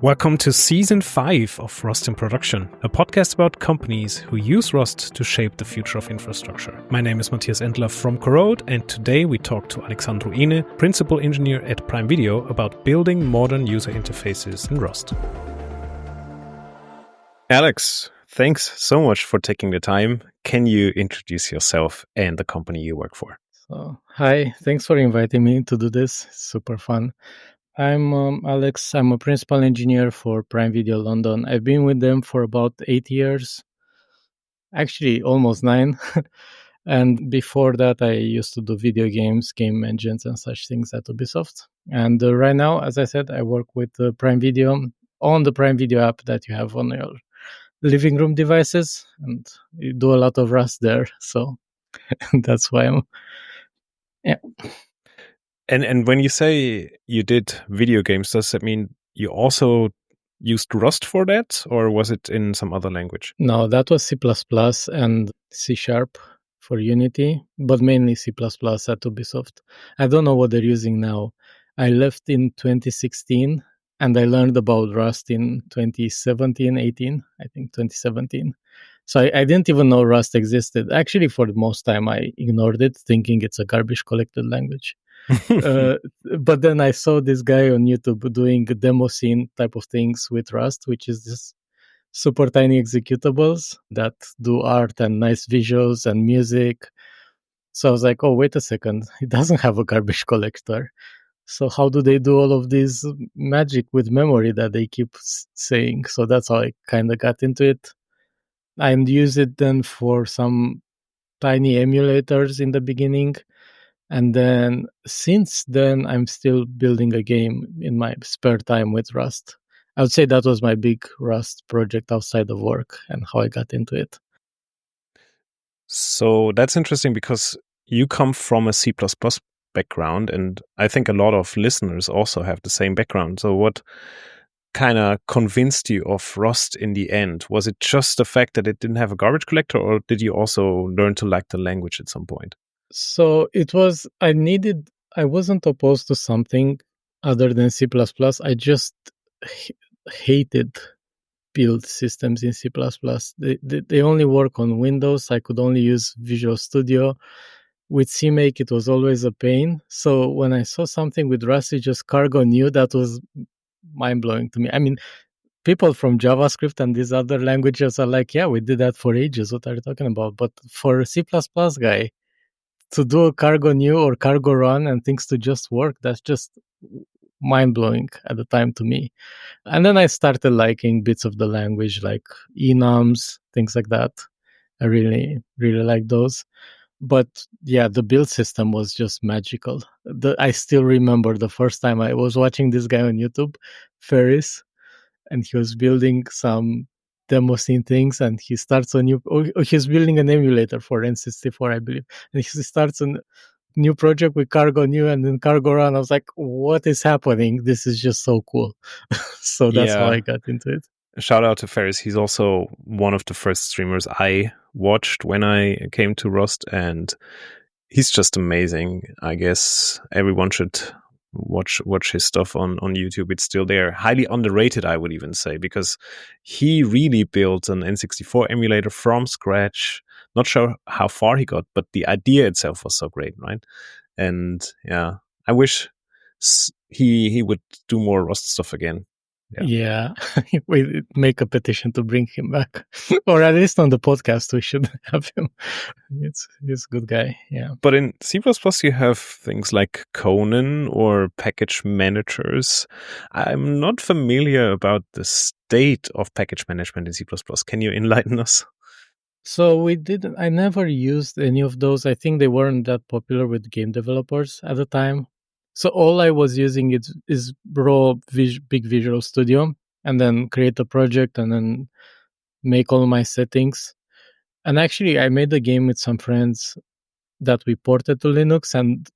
Welcome to Season 5 of Rust in Production, a podcast about companies who use Rust to shape the future of infrastructure. My name is Matthias Endler from Rollout, and today we talk to Alexandru Ene, Principal Engineer at Prime Video, about building modern user interfaces in Rust. Alex, thanks so much for taking the time. Can you introduce yourself and the company you work for? Hi, thanks for inviting me to do this. It's super fun. I'm Alex. I'm a principal engineer for Prime Video London. I've been with them for about 8 years, actually almost 9. And before that, I used to do video games, game engines, and such things at Ubisoft. And right now, as I said, I work with Prime Video on the Prime Video app that you have on your living room devices, and you do a lot of Rust there. So that's why I'm. Yeah. And when you say you did video games, does that mean you also used Rust for that, or was it in some other language? No, that was C++ and C# for Unity, but mainly C++ at Ubisoft. I don't know what they're using now. I left in 2016, and I learned about Rust in 2017, 18, I think 2017. So I didn't even know Rust existed. Actually, for the most time, I ignored it, thinking it's a garbage collected language. But then I saw this guy on YouTube doing demo scene type of things with Rust, which is this super tiny executables that do art and nice visuals and music. So I was like, oh, wait a second, it doesn't have a garbage collector. So how do they do all of this magic with memory that they keep saying? So that's how I kind of got into it. I used it then for some tiny emulators in the beginning. And then since then, I'm still building a game in my spare time with Rust. I would say that was my big Rust project outside of work and how I got into it. So that's interesting because you come from a C++ background, and I think a lot of listeners also have the same background. So what kind of convinced you of Rust in the end? Was it just the fact that it didn't have a garbage collector, or did you also learn to like the language at some point? So it was, I wasn't opposed to something other than C++. I just hated build systems in C++. They only work on Windows. I could only use Visual Studio. With CMake, it was always a pain. So when I saw something with Rust, just cargo new, that was mind-blowing to me. I mean, people from JavaScript and these other languages are like, yeah, we did that for ages. What are you talking about? But for a C++ guy, to do a cargo new or cargo run and things to just work, that's just mind-blowing at the time to me. And then I started liking bits of the language like enums, things like that. I really, really like those. But yeah, the build system was just magical. I still remember the first time I was watching this guy on YouTube, Ferris, and he was building some demo scene things, and he starts he's building an emulator for N64, I believe, and he starts a new project with cargo new and then cargo run. I was like, what is happening? This is just so cool. So that's how I got into it. Shout out to Ferris. He's also one of the first streamers I watched when I came to Rust, and he's just amazing. I guess everyone should watch his stuff on YouTube. It's still there. Highly underrated, I would even say, because he really built an N64 emulator from scratch. Not sure how far he got, but the idea itself was so great, right? And yeah, I wish he would do more Rust stuff again. Yeah. We make a petition to bring him back, or at least on the podcast we should have him. He's a good guy. Yeah. But in C++ you have things like Conan or package managers. I'm not familiar about the state of package management in C++. Can you enlighten us? So I never used any of those. I think they weren't that popular with game developers at the time. So all I was using is raw big Visual Studio, and then create a project and then make all my settings. And actually, I made a game with some friends that we ported to Linux, and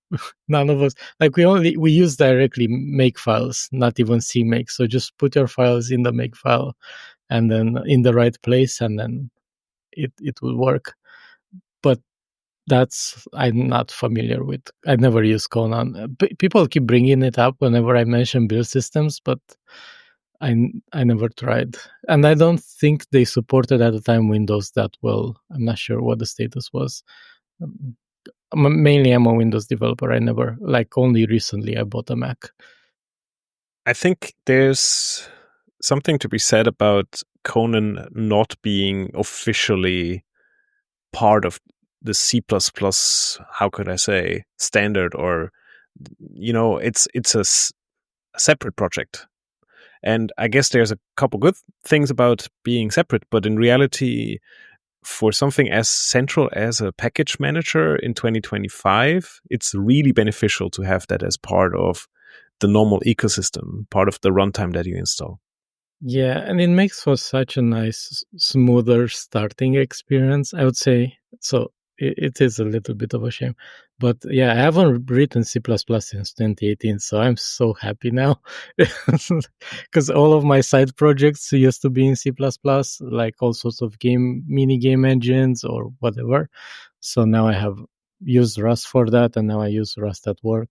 none of us, like we use directly make files, not even CMake. So just put your files in the make file and then in the right place, and then it will work. But I'm not familiar with. I never use Conan. People keep bringing it up whenever I mention build systems, but I never tried, and I don't think they supported at the time Windows that well. I'm not sure what the status was. Um, Mainly, I'm a Windows developer. I never only recently I bought a Mac. I think there's something to be said about Conan not being officially part of the C++, how could I say, standard, or it's a separate project. And I guess there's a couple good things about being separate, but in reality, for something as central as a package manager in 2025, it's really beneficial to have that as part of the normal ecosystem, part of the runtime that you install. Yeah, and it makes for such a nice, smoother starting experience, I would say. So it is a little bit of a shame. But yeah, I haven't written C++ since 2018, so I'm so happy now. Because all of my side projects used to be in C++, like all sorts of mini game engines or whatever. So now I have used Rust for that, and now I use Rust at work.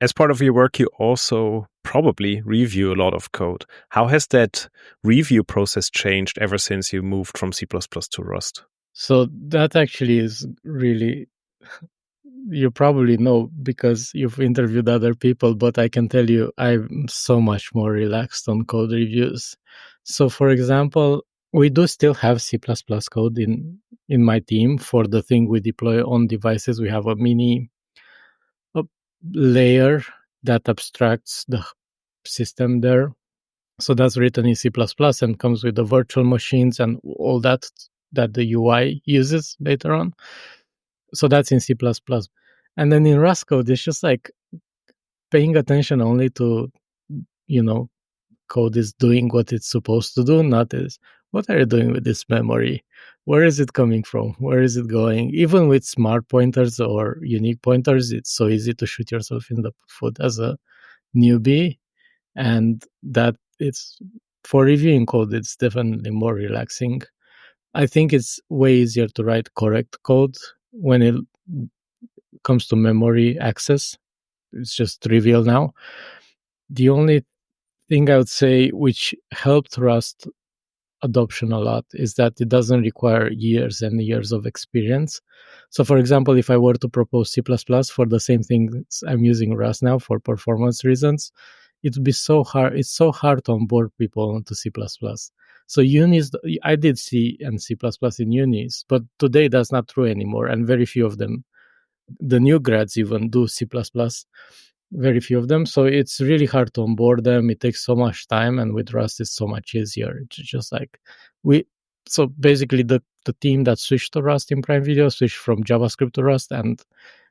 As part of your work, you also probably review a lot of code. How has that review process changed ever since you moved from C++ to Rust? So that actually is really, you probably know because you've interviewed other people, but I can tell you I'm so much more relaxed on code reviews. So for example, we do still have C++ code in my team for the thing we deploy on devices. We have a mini layer that abstracts the system there. So that's written in C++ and comes with the virtual machines and all that the UI uses later on. So that's in C++. And then in Rust code, it's just like paying attention only to, code is doing what it's supposed to do, not as what are you doing with this memory? Where is it coming from? Where is it going? Even with smart pointers or unique pointers, it's so easy to shoot yourself in the foot as a newbie. And that it's for reviewing code, it's definitely more relaxing. I think it's way easier to write correct code when it comes to memory access. It's just trivial now. The only thing I would say which helped Rust adoption a lot is that it doesn't require years and years of experience. So, for example, if I were to propose C++ for the same things I'm using Rust now for performance reasons, it would be so hard. It's so hard to onboard people onto C++. So unis, I did C and C++ in unis, but today that's not true anymore, and very few of them, the new grads even do C++, very few of them. So it's really hard to onboard them. It takes so much time, and with Rust, it's so much easier. It's just like so basically the team that switched to Rust in Prime Video switched from JavaScript to Rust, and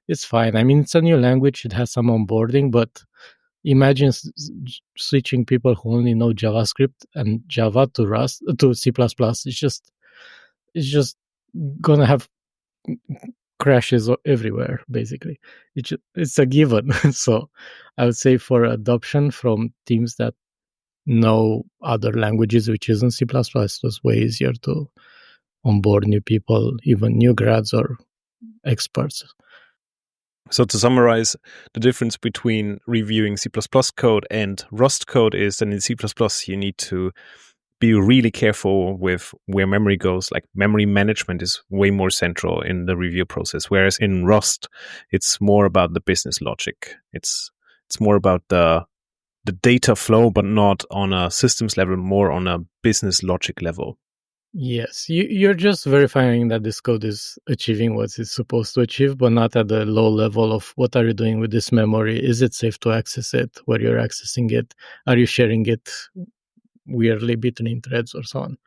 it's fine. I mean, it's a new language. It has some onboarding, but imagine switching people who only know JavaScript and Java to Rust to C++. It's just gonna have crashes everywhere. Basically, it's a given. So, I would say for adoption from teams that know other languages, which isn't C++, it was way easier to onboard new people, even new grads or experts. So to summarize, the difference between reviewing C++ code and Rust code is that in C++ you need to be really careful with where memory goes. Like memory management is way more central in the review process, whereas in Rust it's more about the business logic. It's more about the data flow, but not on a systems level, more on a business logic level. Yes, you're just verifying that this code is achieving what it's supposed to achieve, but not at the low level of what are you doing with this memory? Is it safe to access it? Where you're accessing it? Are you sharing it weirdly between threads or so on?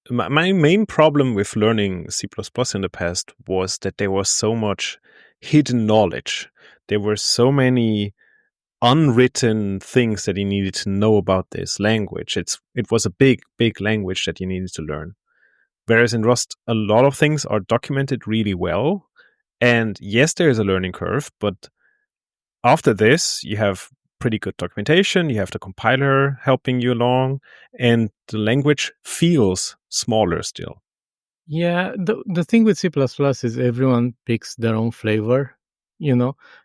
My main problem with learning C++ in the past was that there was so much hidden knowledge. There were so many unwritten things that you needed to know about this language. It was a big language that you needed to learn. Whereas in Rust, a lot of things are documented really well. And yes, there is a learning curve, but after this, you have pretty good documentation. You have the compiler helping you along, and the language feels smaller still. Yeah, the thing with C++ is everyone picks their own flavor.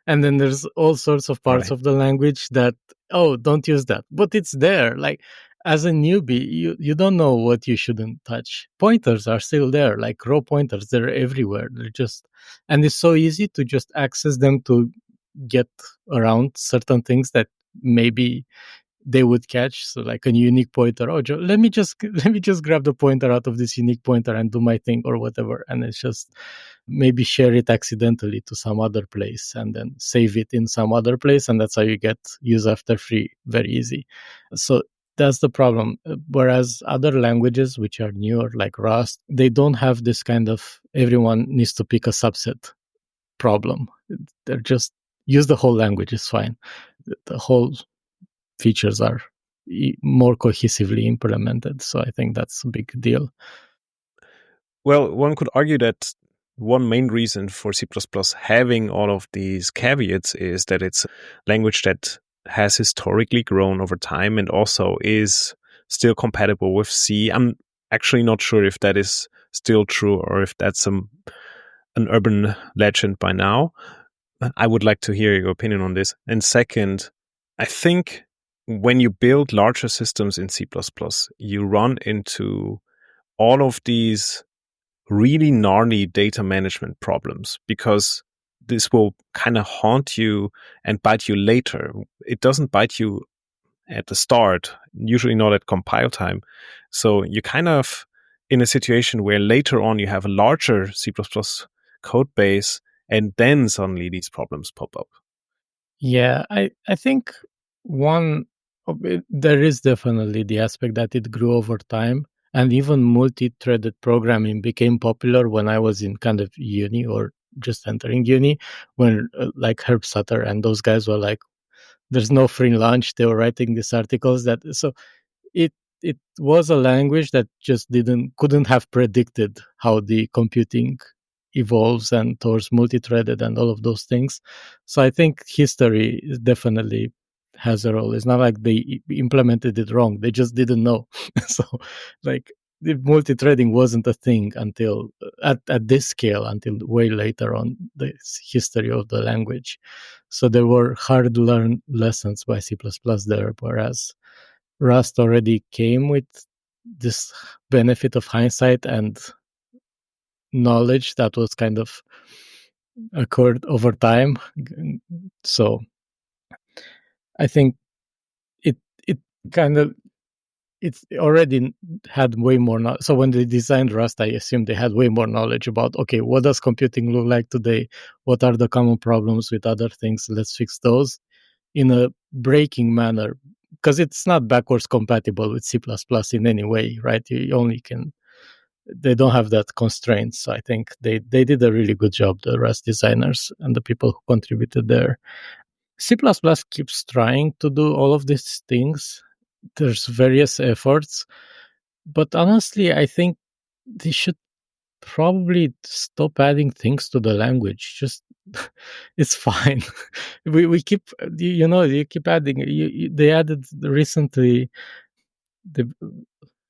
and then there's all sorts of parts Right. of the language that, oh, don't use that, but it's there. Like, as a newbie, you don't know what you shouldn't touch. Pointers are still there, like raw pointers, they're everywhere. They're just, and it's so easy to just access them to get around certain things that maybe they would catch. So like a unique pointer, oh, let me just grab the pointer out of this unique pointer and do my thing or whatever. And it's just maybe share it accidentally to some other place and then save it in some other place, and that's how you get use after free very easy. So that's the problem. Whereas other languages which are newer, like Rust, they don't have this kind of everyone needs to pick a subset problem. They're just use the whole language, is fine. The whole features are more cohesively implemented. So I think that's a big deal. Well, one could argue that one main reason for C++ having all of these caveats is that it's a language that has historically grown over time and also is still compatible with C. I'm actually not sure if that is still true or if that's an urban legend by now. I would like to hear your opinion on this. And second, I think when you build larger systems in C++, you run into all of these really gnarly data management problems because this will kind of haunt you and bite you later. It doesn't bite you at the start, usually not at compile time. So you're kind of in a situation where later on you have a larger C++ code base and then suddenly these problems pop up. Yeah, I think there is definitely the aspect that it grew over time, and even multi-threaded programming became popular when I was in kind of uni or just entering uni, when like Herb Sutter and those guys were like, there's no free lunch. They were writing these articles that, so it it was a language that just couldn't have predicted how the computing evolves and towards multi-threaded and all of those things. So I think history definitely has a role. It's not like they implemented it wrong; they just didn't know. So, like, the multi-threading wasn't a thing until at this scale until way later on the history of the language. So there were hard learned lessons by C++ there, whereas Rust already came with this benefit of hindsight and knowledge that was kind of occurred over time. So I think it kind of it's already had way more knowledge. So when they designed Rust, I assume they had way more knowledge about, okay, what does computing look like today? What are the common problems with other things? Let's fix those in a breaking manner, because it's not backwards compatible with C++ in any way, right? You only can, they don't have that constraint. So I think they did a really good job, the Rust designers and the people who contributed there. C++ keeps trying to do all of these things. There's various efforts, but honestly, I think they should probably stop adding things to the language. Just it's fine. We keep you keep adding. They added recently the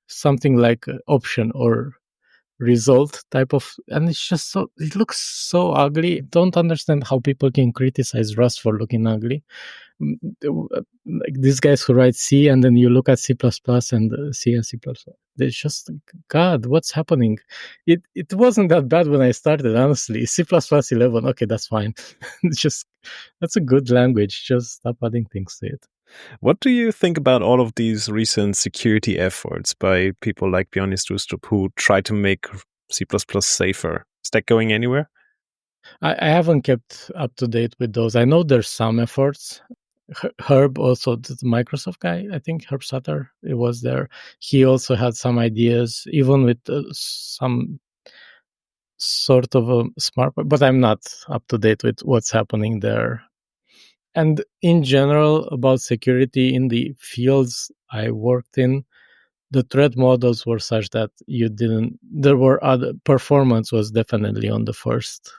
something like option or result type of, and it's just so, it looks so ugly. Don't understand how people can criticize Rust for looking ugly. Like these guys who write C and then you look at C++ and C and C++, it's just, God, what's happening? It wasn't that bad when I started, honestly. C++ 11, okay, that's fine. It's just, that's a good language. Just stop adding things to it. What do you think about all of these recent security efforts by people like Björn Strustrup who try to make C++ safer? Is that going anywhere? I haven't kept up to date with those. I know there's some efforts. Herb, also the Microsoft guy, I think Herb Sutter, it was there. He also had some ideas, even with some sort of a smart, but I'm not up to date with what's happening there. And in general, about security in the fields I worked in, the threat models were such that there were other, performance was definitely on the first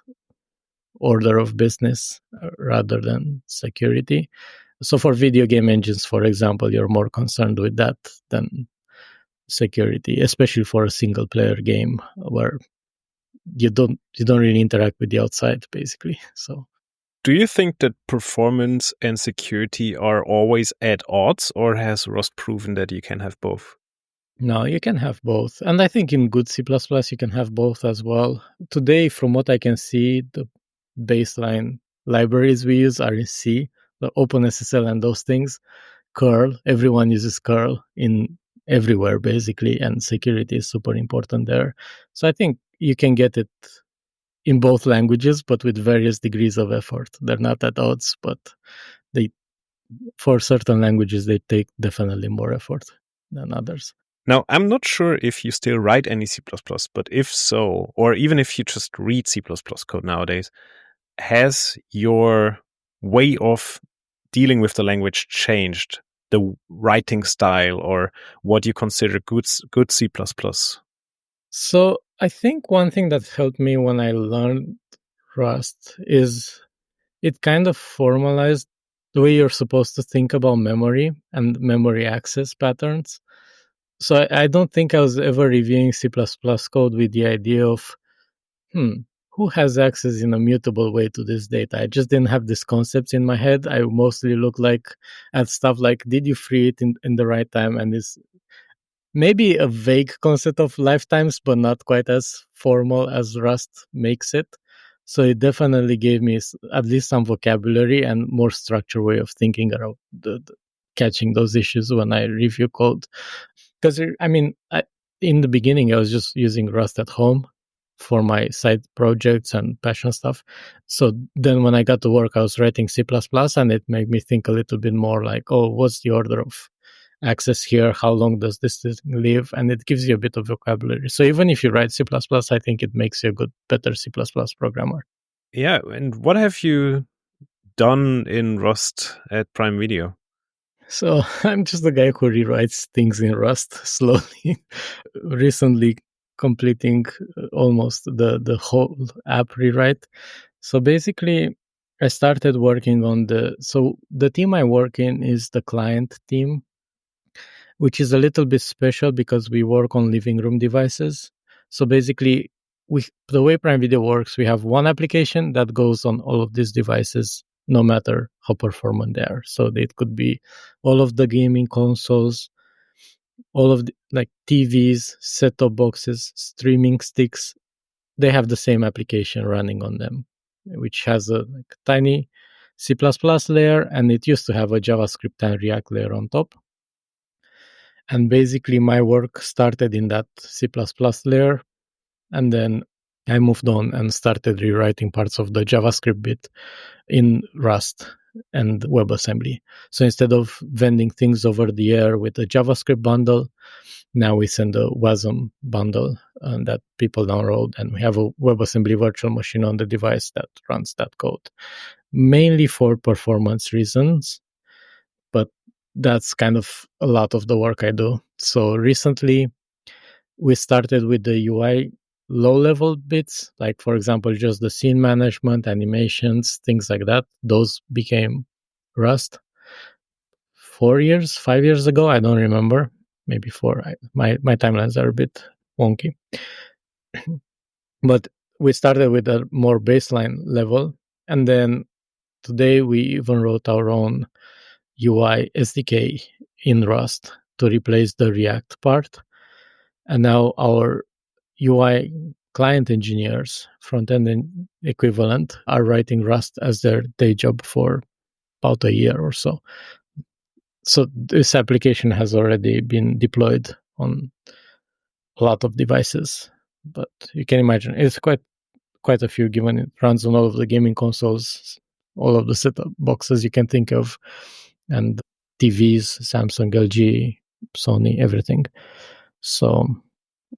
order of business rather than security. So for video game engines, for example, you're more concerned with that than security, especially for a single player game where you don't really interact with the outside, basically. So Do you think that performance and security are always at odds, or has Rust proven that you can have both? No, you can have both. And I think in good C++, you can have both as well. Today, from what I can see, the baseline libraries we use are in C, the OpenSSL and those things. Curl, everyone uses curl in everywhere, basically, and security is super important there. So I think you can get it in both languages, but with various degrees of effort. They're not at odds, but they, for certain languages, they take definitely more effort than others. Now, I'm not sure if you still write any C++, but if so, or even if you just read C++ code nowadays, has your way of dealing with the language changed? The writing style or what you consider good C++? So I think one thing that helped me when I learned Rust is it kind of formalized the way you're supposed to think about memory and memory access patterns. So I don't think I was ever reviewing C++ code with the idea of, who has access in a mutable way to this data? I just didn't have these concepts in my head. I mostly look at stuff like, did you free it in the right time? And this maybe a vague concept of lifetimes, but not quite as formal as Rust makes it. So it definitely gave me at least some vocabulary and more structured way of thinking around catching those issues when I review code. Because in the beginning, I was just using Rust at home for my side projects and passion stuff. So then when I got to work, I was writing C++, and it made me think a little bit more like, oh, what's the order of access here? How long does this thing live? And it gives you a bit of vocabulary. So even if you write C++, I think it makes you a better C++ programmer. Yeah, and what have you done in Rust at Prime Video? So I'm just the guy who rewrites things in Rust slowly. Recently completing almost the whole app rewrite. So basically, I started working on the team I work in is the client team, which is a little bit special because we work on living room devices. So basically, the way Prime Video works, we have one application that goes on all of these devices, no matter how performant they are. So it could be all of the gaming consoles, all of the TVs, set-top boxes, streaming sticks. They have the same application running on them, which has a tiny C++ layer, and it used to have a JavaScript and React layer on top. And basically, my work started in that C++ layer, and then I moved on and started rewriting parts of the JavaScript bit in Rust and WebAssembly. So instead of vending things over the air with a JavaScript bundle, now we send a WASM bundle that people download, and we have a WebAssembly virtual machine on the device that runs that code, mainly for performance reasons. But that's kind of a lot of the work I do. So recently, we started with the UI low-level bits, like, for example, just the scene management, animations, things like that. Those became Rust 5 years ago. I don't remember. Maybe 4. My timelines are a bit wonky. But we started with a more baseline level. And then today we even wrote our own UI SDK in Rust to replace the React part. And now our UI client engineers, front-end equivalent, are writing Rust as their day job for about a year or so. So this application has already been deployed on a lot of devices. But you can imagine it's quite a few, given it runs on all of the gaming consoles, all of the set-top boxes you can think of, and TVs, Samsung, LG, Sony, everything. So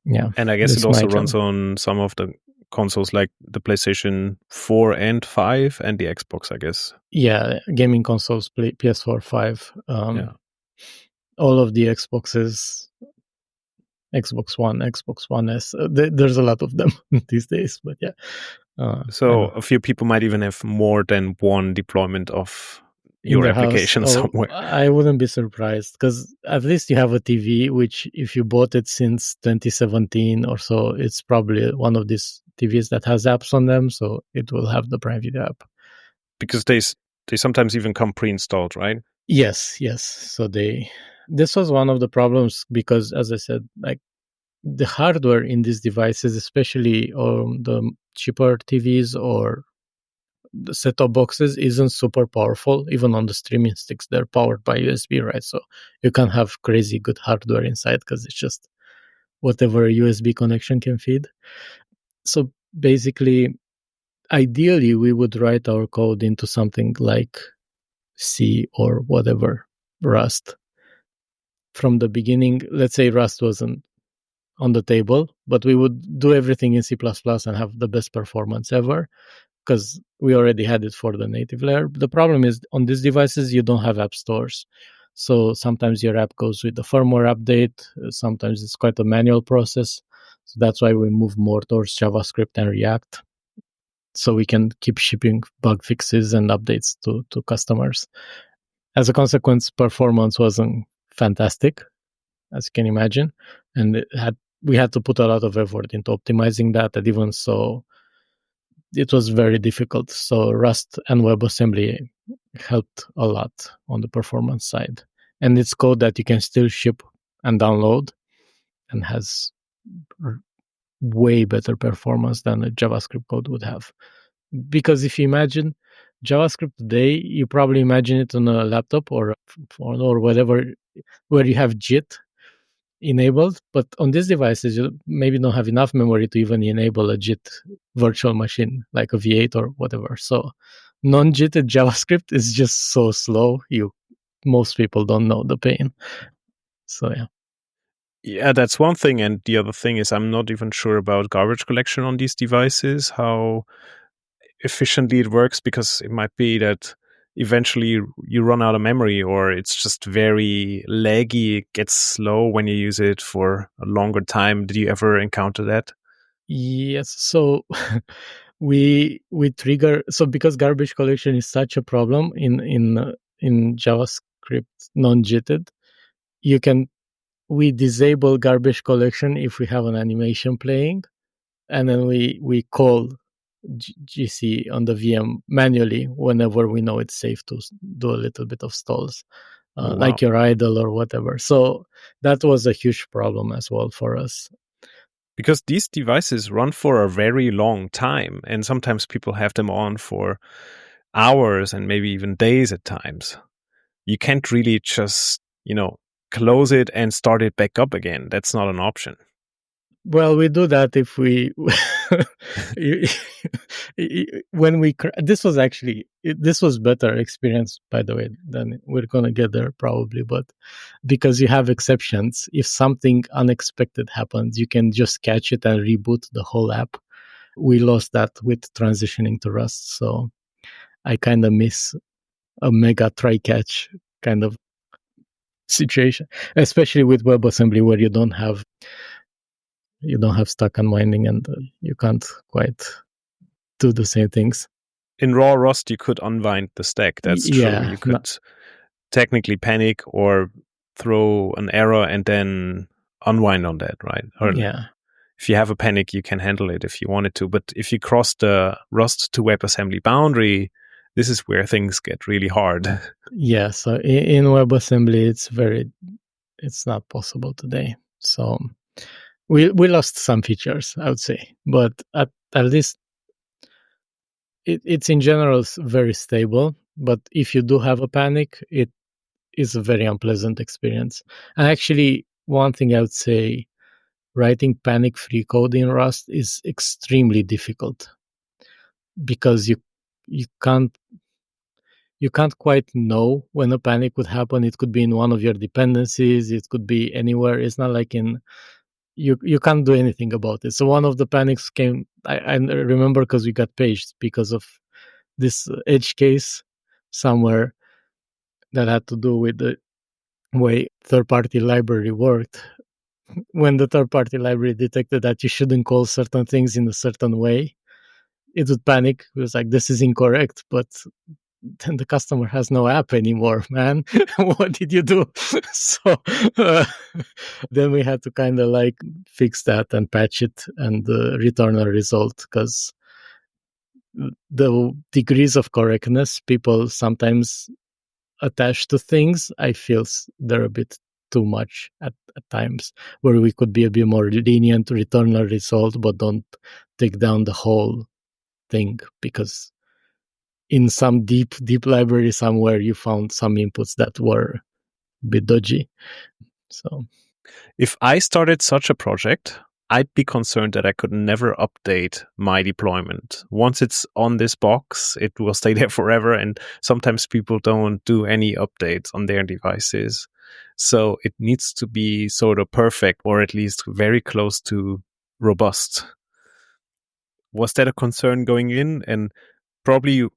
yeah. And I guess it also runs on some of the consoles like the PlayStation 4 and 5 and the Xbox, I guess. Yeah, gaming consoles, PS4, 5. All of the Xboxes, Xbox One, Xbox One S. There's a lot of them these days, but yeah. So a few people might even have more than one deployment of your application somewhere. I wouldn't be surprised, because at least you have a TV, which if you bought it since 2017 or so, it's probably one of these TVs that has apps on them, so it will have the Prime Video app. because they sometimes even come pre-installed, right? Yes. So this was one of the problems because, as I said, like the hardware in these devices, especially the cheaper TVs or the set-top boxes, isn't super powerful. Even on the streaming sticks, they're powered by USB, right? So you can have crazy good hardware inside because it's just whatever a USB connection can feed. So basically, ideally, we would write our code into something like C or whatever, Rust. From the beginning, let's say Rust wasn't on the table, but we would do everything in C++ and have the best performance ever because we already had it for the native layer. The problem is on these devices, you don't have app stores. So sometimes your app goes with the firmware update. Sometimes it's quite a manual process. So that's why we move more towards JavaScript and React. So we can keep shipping bug fixes and updates to customers. As a consequence, performance wasn't fantastic, as you can imagine. And we had to put a lot of effort into optimizing that. And even so, it was very difficult. So Rust and WebAssembly helped a lot on the performance side. And it's code that you can still ship and download and has way better performance than a JavaScript code would have. Because if you imagine JavaScript today, you probably imagine it on a laptop or whatever, where you have JIT enabled, but on these devices you maybe don't have enough memory to even enable a JIT virtual machine like a V8 or whatever. So non-JITted JavaScript is just so slow. Most people don't know the pain. So yeah. Yeah, that's one thing. And the other thing is I'm not even sure about garbage collection on these devices, how efficiently it works, because it might be that eventually you run out of memory, or it's just very laggy. It gets slow when you use it for a longer time. Did you ever encounter that? Yes. So we trigger, so because garbage collection is such a problem in JavaScript non-JITted, we disable garbage collection if we have an animation playing, and then we call GC on the VM manually whenever we know it's safe to do a little bit of stalls, Oh, wow. like your idle or whatever. So that was a huge problem as well for us. Because these devices run for a very long time, and sometimes people have them on for hours and maybe even days at times. You can't really just, close it and start it back up again. That's not an option. Well, we do that if we when we this was better experience, by the way, than we're gonna get there probably, but because you have exceptions, if something unexpected happens, you can just catch it and reboot the whole app. We lost that with transitioning to Rust, so I kind of miss a mega try catch kind of situation, especially with WebAssembly where you don't have stack unwinding and you can't quite do the same things. In raw Rust, you could unwind the stack. That's true. You could technically panic or throw an error and then unwind on that, right? Or yeah. If you have a panic, you can handle it if you wanted to. But if you cross the Rust to WebAssembly boundary, this is where things get really hard. Yeah. So in WebAssembly, it's not possible today. So we lost some features, I would say, but at least it's in general very stable. But if you do have a panic, it is a very unpleasant experience. And actually, one thing I would say, writing panic-free code in Rust is extremely difficult because you can't quite know when a panic would happen. It could be in one of your dependencies. It could be anywhere. It's not like you can't do anything about it. So one of the panics came, I remember because we got paged because of this edge case somewhere that had to do with the way third-party library worked. When the third-party library detected that you shouldn't call certain things in a certain way, it would panic. It was like, this is incorrect, but then the customer has no app anymore, man. What did you do? So then we had to kind of like fix that and patch it and return a result, because the degrees of correctness people sometimes attach to things, I feel they're a bit too much at times, where we could be a bit more lenient, return a result, but don't take down the whole thing, because in some deep library somewhere you found some inputs that were a bit dodgy. So if I started such a project, I'd be concerned that I could never update my deployment. Once it's on this box, it will stay there forever. And sometimes people don't do any updates on their devices. So it needs to be sort of perfect, or at least very close to robust. Was that a concern going in? And probably you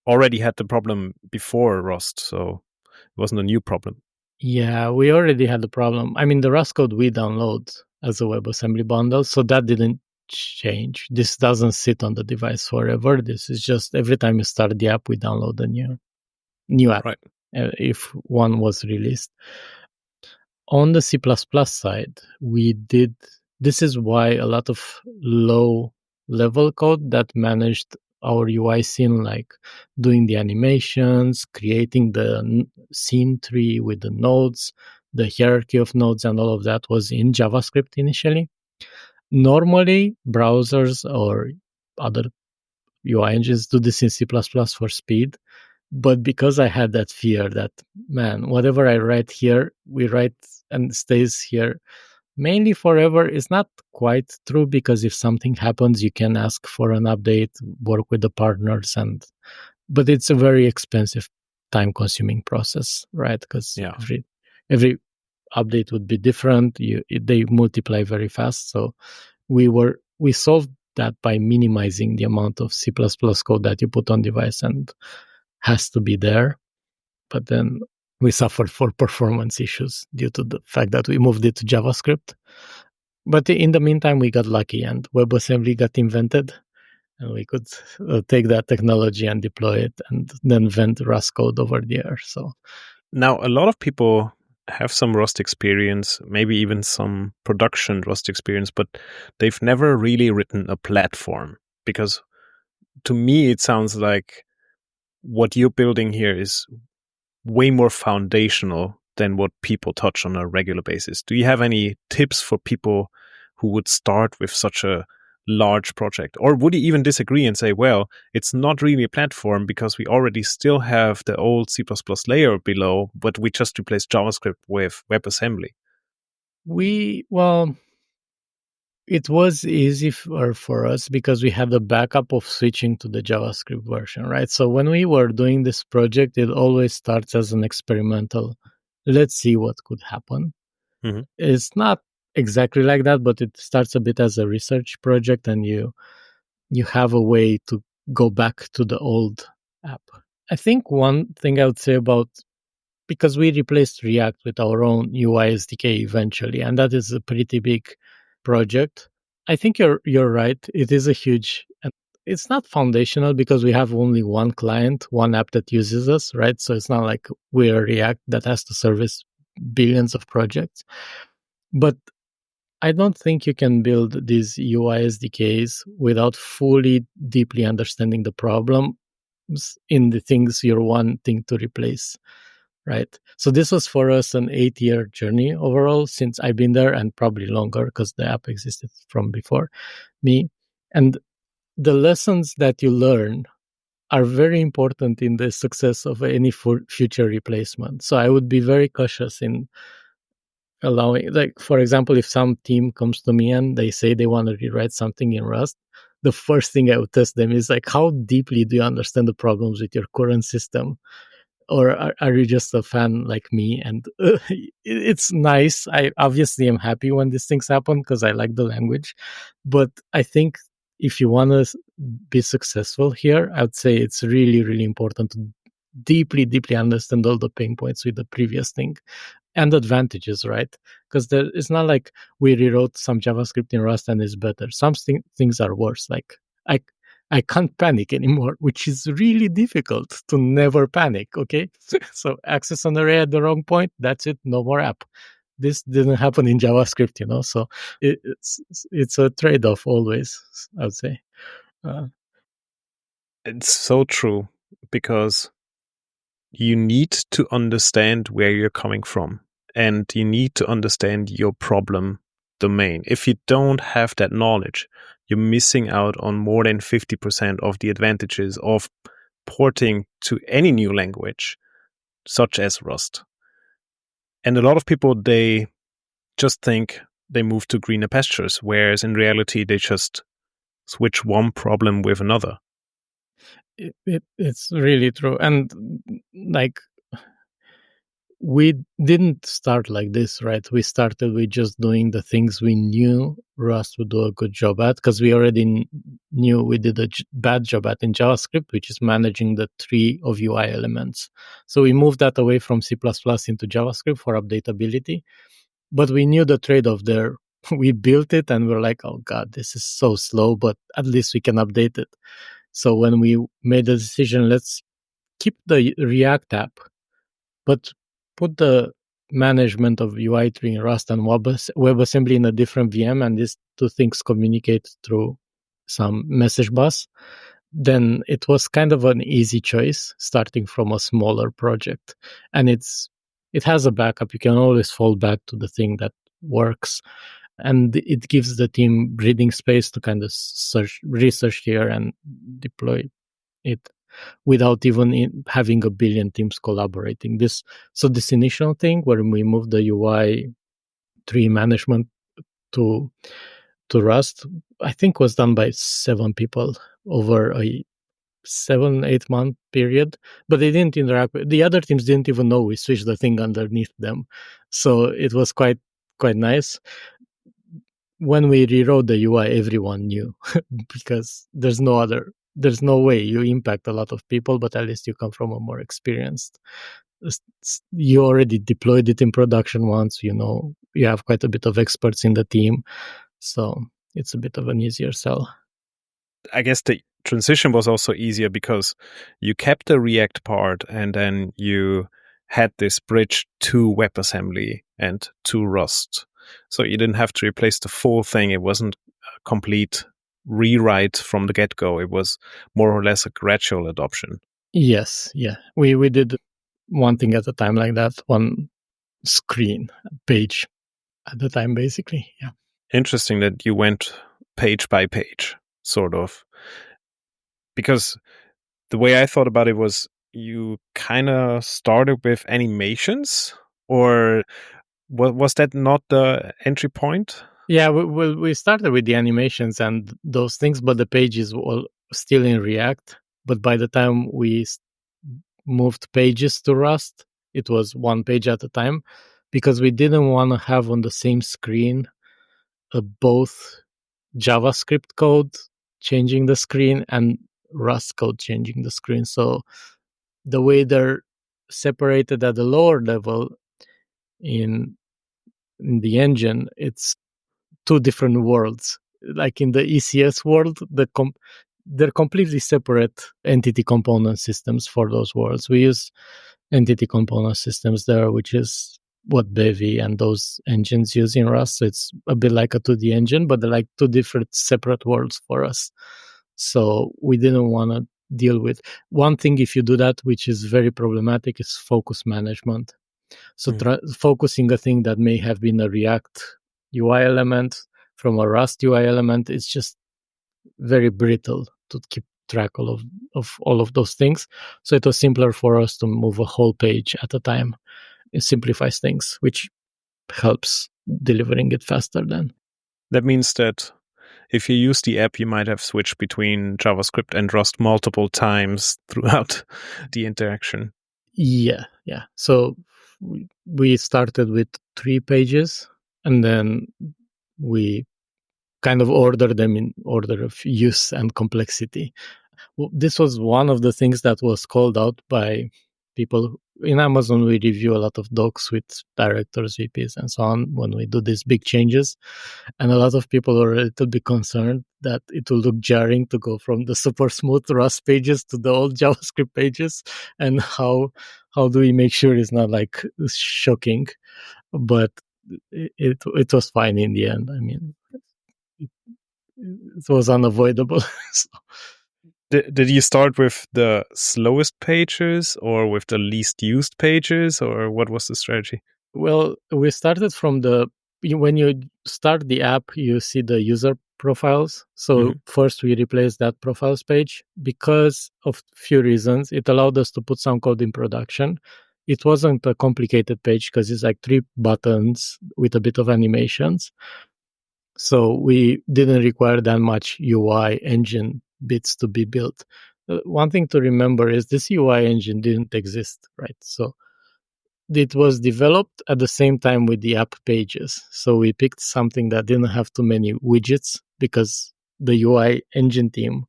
already had the problem before Rust, so it wasn't a new problem. yeah, we already had the problem. I mean, the Rust code we download as a WebAssembly bundle, so that didn't change. This doesn't sit on the device forever. This is just every time you start the app, we download a new app, right? If one was released. On the C++ side, we did. This is why a lot of low-level code that managed our UI scene, like doing the animations, creating the scene tree with the nodes, the hierarchy of nodes, and all of that was in JavaScript initially. Normally, browsers or other UI engines do this in C++ for speed. But because I had that fear that, man, whatever I write here, we write and stays here mainly forever, is not quite true, because if something happens, you can ask for an update, work with the partners, but it's a very expensive, time-consuming process, right? Because Yeah. every update would be different. They multiply very fast. So we solved that by minimizing the amount of C++ code that you put on device and has to be there. But then we suffered for performance issues due to the fact that we moved it to JavaScript. But in the meantime, we got lucky and WebAssembly got invented, and we could take that technology and deploy it and then vent Rust code over the air. So now a lot of people have some Rust experience, maybe even some production Rust experience, but they've never really written a platform, because to me it sounds like what you're building here is way more foundational than what people touch on a regular basis. Do you have any tips for people who would start with such a large project? Or would you even disagree and say, well, it's not really a platform because we already still have the old C++ layer below, but we just replaced JavaScript with WebAssembly? it was easy for us because we had the backup of switching to the JavaScript version, right? So when we were doing this project, it always starts as an experimental, let's see what could happen. Mm-hmm. It's not exactly like that, but it starts a bit as a research project, and you have a way to go back to the old app. I think one thing I would say about, because we replaced React with our own UI SDK eventually, and that is a pretty big project. I think you're right. It is a huge, and it's not foundational because we have only one client, one app that uses us, right? So it's not like we're React that has to service billions of projects. But I don't think you can build these UI SDKs without fully, deeply understanding the problems in the things you're wanting to replace, right? So this was for us an 8-year journey overall since I've been there, and probably longer because the app existed from before me. And the lessons that you learn are very important in the success of any future replacement. So I would be very cautious in allowing, like, for example, if some team comes to me and they say they want to rewrite something in Rust, the first thing I would test them is like, how deeply do you understand the problems with your current system? Or are you just a fan like me? And it's nice. I obviously am happy when these things happen because I like the language. But I think if you want to be successful here, I would say it's really, really important to deeply, deeply understand all the pain points with the previous thing and advantages, right? Because it's not like we rewrote some JavaScript in Rust and it's better. Some things are worse. Like I can't panic anymore, which is really difficult to never panic. Okay, so access an array at the wrong point, that's it, no more app. This didn't happen in JavaScript, So it's a trade-off always, I would say. It's so true, because you need to understand where you're coming from, and you need to understand your problem domain. If you don't have that knowledge, you're missing out on more than 50% of the advantages of porting to any new language, such as Rust. And a lot of people, they just think they move to greener pastures, whereas in reality, they just switch one problem with another. It's really true. And like, we didn't start like this, right? We started with just doing the things we knew Rust would do a good job at, because we already knew we did a bad job at in JavaScript, which is managing the tree of UI elements. So we moved that away from C++ into JavaScript for updatability. But we knew the trade-off there. We built it and we're like, oh God, this is so slow, but at least we can update it. So when we made the decision, let's keep the React app, but put the management of UI tree in Rust and WebAssembly in a different VM, and these two things communicate through some message bus, then it was kind of an easy choice starting from a smaller project. And it has a backup. You can always fall back to the thing that works. And it gives the team breathing space to kind of research here and deploy it without even having a billion teams collaborating. This initial thing where we moved the UI tree management to Rust, I think was done by 7 people over a 7-8 month period, but they didn't interact with the other teams. Didn't even know we switched the thing underneath them, so it was quite nice. When we rewrote the UI, everyone knew because there's no way you impact a lot of people, but at least you come from a more experienced. You already deployed it in production once, you have quite a bit of experts in the team, so it's a bit of an easier sell. I guess the transition was also easier because you kept the React part and then you had this bridge to WebAssembly and to Rust. So you didn't have to replace the full thing. It wasn't a complete rewrite from the get-go. It was more or less a gradual adoption. Yes, yeah. We did one thing at a time like that, one screen, page at a time, basically. Yeah. Interesting that you went page by page, sort of. Because the way I thought about it was you kind of started with animations, or was that not the entry point? Yeah, we started with the animations and those things, but the pages were still in React. But by the time we moved pages to Rust, it was one page at a time, because we didn't want to have on the same screen both JavaScript code changing the screen and Rust code changing the screen. So the way they're separated at the lower level in the engine, it's two different worlds. Like in the ECS world, they're completely separate entity component systems for those worlds. We use entity component systems there, which is what Bevy and those engines use in Rust. So it's a bit like a 2D engine, but they're like two different separate worlds for us. So we didn't want to deal with one thing. If you do that, which is very problematic, is focus management. So focusing a thing that may have been a React UI element from a Rust UI element, it's just very brittle to keep track of all of those things. So it was simpler for us to move a whole page at a time. It simplifies things, which helps delivering it faster then. That means that if you use the app, you might have switched between JavaScript and Rust multiple times throughout the interaction. Yeah. So we started with 3 pages, and then we kind of order them in order of use and complexity. Well, this was one of the things that was called out by people in Amazon. We review a lot of docs with directors, VPs, and so on when we do these big changes. And a lot of people are a little bit concerned that it will look jarring to go from the super smooth Rust pages to the old JavaScript pages. And how do we make sure it's not like shocking? But it was fine in the end. I mean, it was unavoidable. So. Did you start with the slowest pages or with the least used pages, or what was the strategy? Well, we started from when you start the app, you see the user profiles. So first we replaced that profiles page because of few reasons. It allowed us to put some code in production. It wasn't a complicated page because it's like 3 buttons with a bit of animations. So we didn't require that much UI engine bits to be built. One thing to remember is this UI engine didn't exist, right? So it was developed at the same time with the app pages. So we picked something that didn't have too many widgets because the UI engine team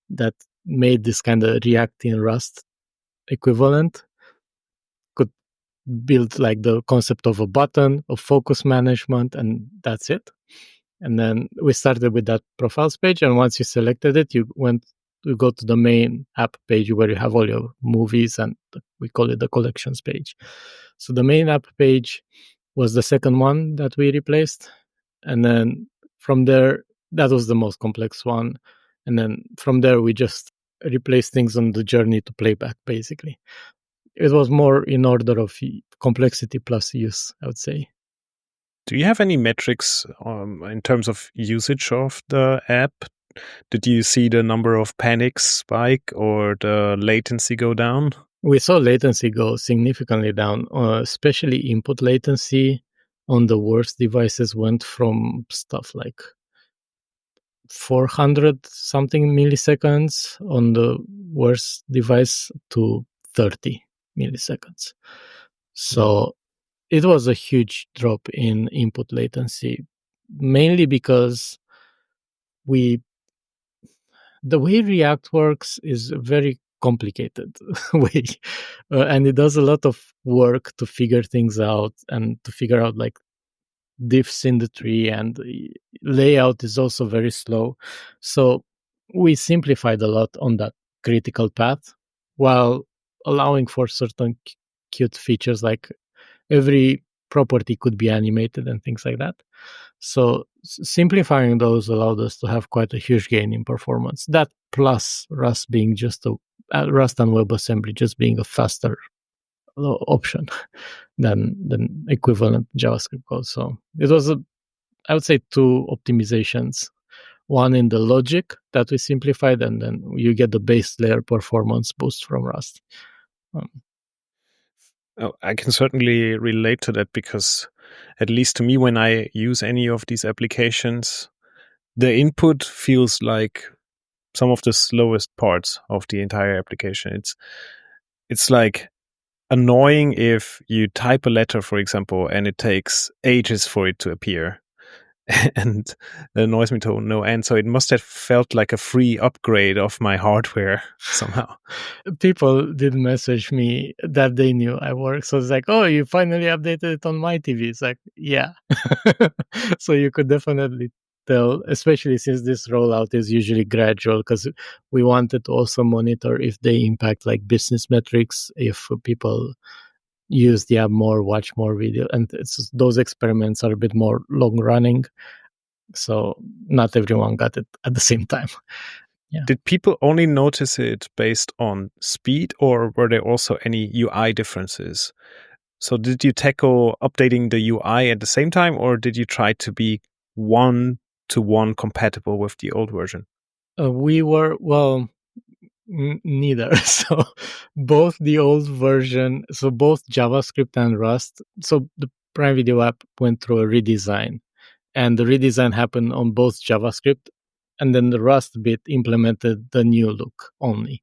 that made this kind of React in Rust equivalent could build like the concept of a button, of focus management, and that's it. And then we started with that profiles page. And once you selected it, you go to the main app page where you have all your movies, and we call it the collections page. So the main app page was the second one that we replaced. And then from there, that was the most complex one. And then from there, we just replaced things on the journey to playback, basically. It was more in order of complexity plus use, I would say. Do you have any metrics in terms of usage of the app? Did you see the number of panics spike or the latency go down? We saw latency go significantly down, especially input latency on the worst devices went from stuff like 400 something milliseconds on the worst device to 30 milliseconds. So it was a huge drop in input latency, mainly because the way React works is very complicated way, and it does a lot of work to figure things out and to figure out like diffs in the tree, and layout is also very slow. So we simplified a lot on that critical path while allowing for certain cute features like every property could be animated and things like that. So simplifying those allowed us to have quite a huge gain in performance. That plus Rust being Rust and WebAssembly just being a faster option than equivalent JavaScript code. So it was I would say 2 optimizations. One in the logic that we simplified, and then you get the base layer performance boost from Rust. I can certainly relate to that because, at least to me, when I use any of these applications, the input feels like some of the slowest parts of the entire application. It's like annoying if you type a letter, for example, and it takes ages for it to appear. And it annoys me to no end. So it must have felt like a free upgrade of my hardware somehow. People did message me that they knew I work. So it's like, oh, you finally updated it on my TV. It's like, yeah. So you could definitely tell, especially since this rollout is usually gradual, because we wanted to also monitor if they impact like business metrics, if people use the app more, watch more video, and those experiments are a bit more long running, so not everyone got it at the same time. Yeah. Did people only notice it based on speed, or were there also any UI differences? So did you tackle updating the UI at the same time, or did you try to be one-to-one compatible with the old version? We were, well, neither. So both the old version, so both JavaScript and Rust, so the Prime Video app went through a redesign, and the redesign happened on both JavaScript, and then the Rust bit implemented the new look only.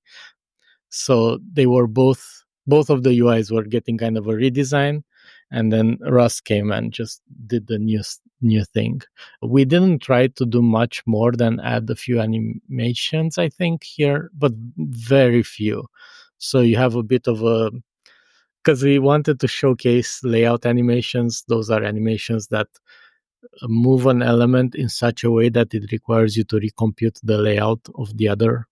So they were both of the UIs were getting kind of a redesign, and then Rust came and just did the new thing. We didn't try to do much more than add a few animations, I think, here, but very few. So you have a bit of a, because we wanted to showcase layout animations. Those are animations that move an element in such a way that it requires you to recompute the layout of the other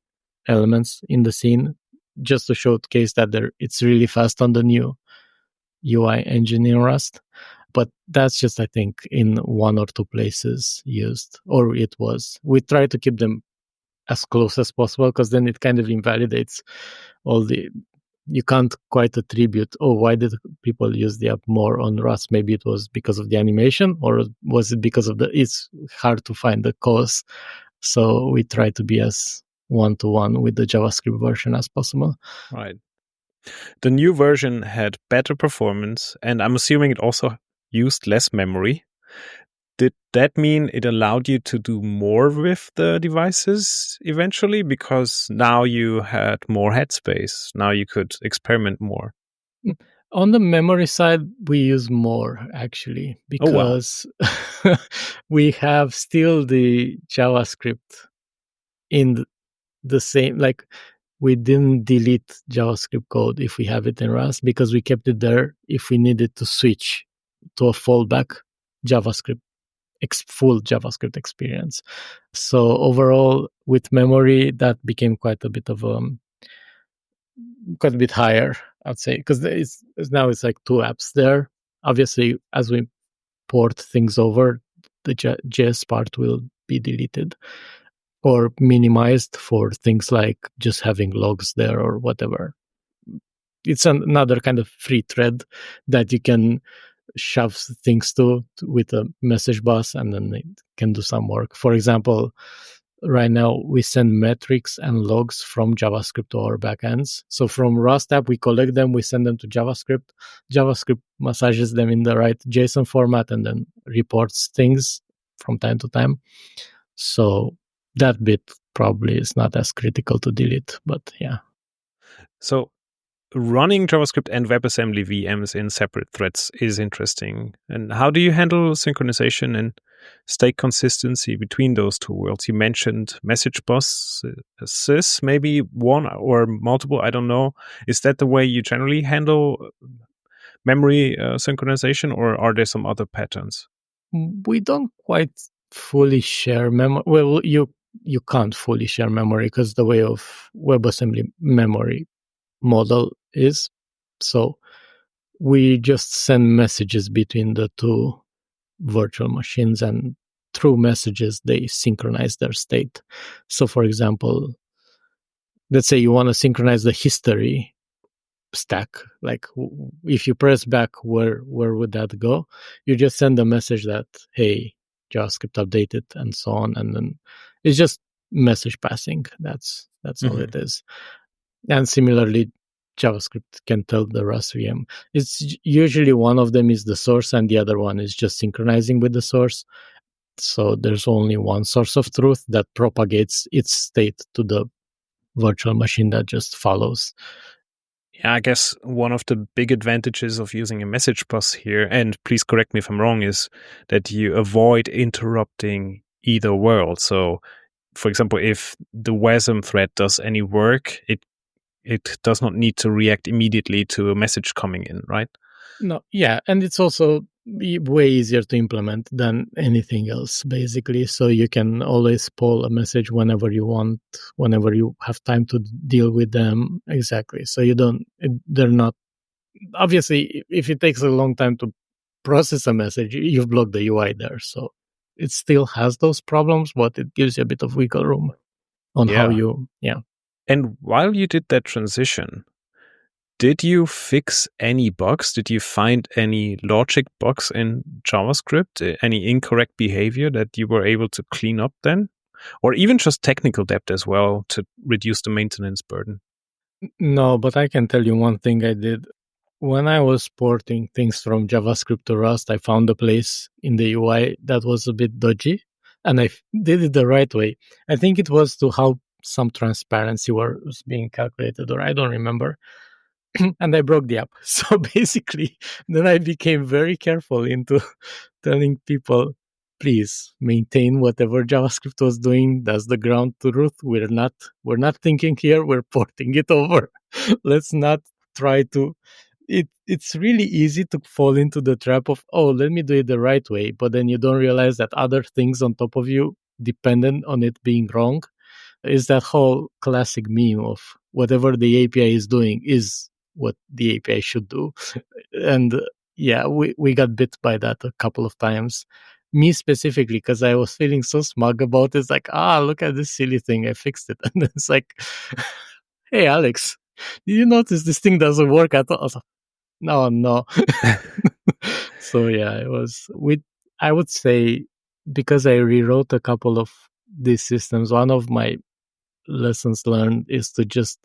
elements in the scene, just to showcase that it's really fast on the new UI engine in Rust. But that's just, I think, in 1 or 2 places used, or it was. We try to keep them as close as possible, because then it kind of invalidates all the, you can't quite attribute, oh, why did people use the app more on Rust? Maybe it was because of the animation, or was it because of it's hard to find the cause. So we try to be as one-to-one with the JavaScript version as possible. Right. The new version had better performance, and I'm assuming it also used less memory. Did that mean it allowed you to do more with the devices eventually? Because now you had more headspace. Now you could experiment more. On the memory side, we use more actually, because we have still the JavaScript in the same, like we didn't delete JavaScript code if we have it in Rust, because we kept it there if we needed to switch to a fallback JavaScript, full JavaScript experience. So overall, with memory, that became quite a bit higher, I'd say, because now it's like two apps there. Obviously, as we port things over, the JS part will be deleted or minimized for things like just having logs there or whatever. It's another kind of free thread that you can shove things to with a message bus, and then it can do some work. For example, right now we send metrics and logs from JavaScript to our backends. So from Rust app, we collect them, we send them to JavaScript. JavaScript massages them in the right JSON format and then reports things from time to time. So that bit probably is not as critical to delete, but yeah. So running JavaScript and WebAssembly VMs in separate threads is interesting. And how do you handle synchronization and state consistency between those two worlds? You mentioned message buses, maybe one or multiple, I don't know. Is that the way you generally handle memory synchronization, or are there some other patterns? We don't quite fully share memory. Well, you can't fully share memory because the way of WebAssembly memory model is. So we just send messages between the two virtual machines, and through messages, they synchronize their state. So for example, let's say you want to synchronize the history stack. Like if you press back, where would that go? You just send a message that, hey, JavaScript updated and so on. And then it's just message passing. That's all it is. And similarly, JavaScript can tell the Rust VM. It's usually one of them is the source and the other one is just synchronizing with the source. So there's only one source of truth that propagates its state to the virtual machine that just follows. Yeah, I guess one of the big advantages of using a message bus here, and please correct me if I'm wrong, is that you avoid interrupting either world. So, for example, if the WASM thread does any work, it does not need to react immediately to a message coming in, right? No, yeah, and it's also way easier to implement than anything else, basically. So you can always pull a message whenever you want, whenever you have time to deal with them. Exactly. So they're not, obviously, if it takes a long time to process a message, you've blocked the UI there. So it still has those problems, but it gives you a bit of wiggle room on how you, And while you did that transition, did you fix any bugs? Did you find any logic bugs in JavaScript? Any incorrect behavior that you were able to clean up then? Or even just technical debt as well to reduce the maintenance burden? No, but I can tell you one thing I did. When I was porting things from JavaScript to Rust, I found a place in the UI that was a bit dodgy, and I did it the right way. I think it was to how some transparency was being calculated, or I don't remember. And I broke the app. So basically, then I became very careful into telling people, please maintain whatever JavaScript was doing. That's the ground truth. We're not thinking here. We're porting it over. Let's not try to. It's really easy to fall into the trap of, oh, let me do it the right way, but then you don't realize that other things on top of you dependent on it being wrong. Is that whole classic meme of whatever the API is doing is what the API should do. And yeah, we got bit by that a couple of times. me specifically, because I was feeling so smug about it. It's like, look at this silly thing, I fixed it. And it's like, hey, Alex, did you notice this thing doesn't work at all? I was like, no. So yeah, it was I would say, because I rewrote a couple of these systems, one of my lessons learned is to just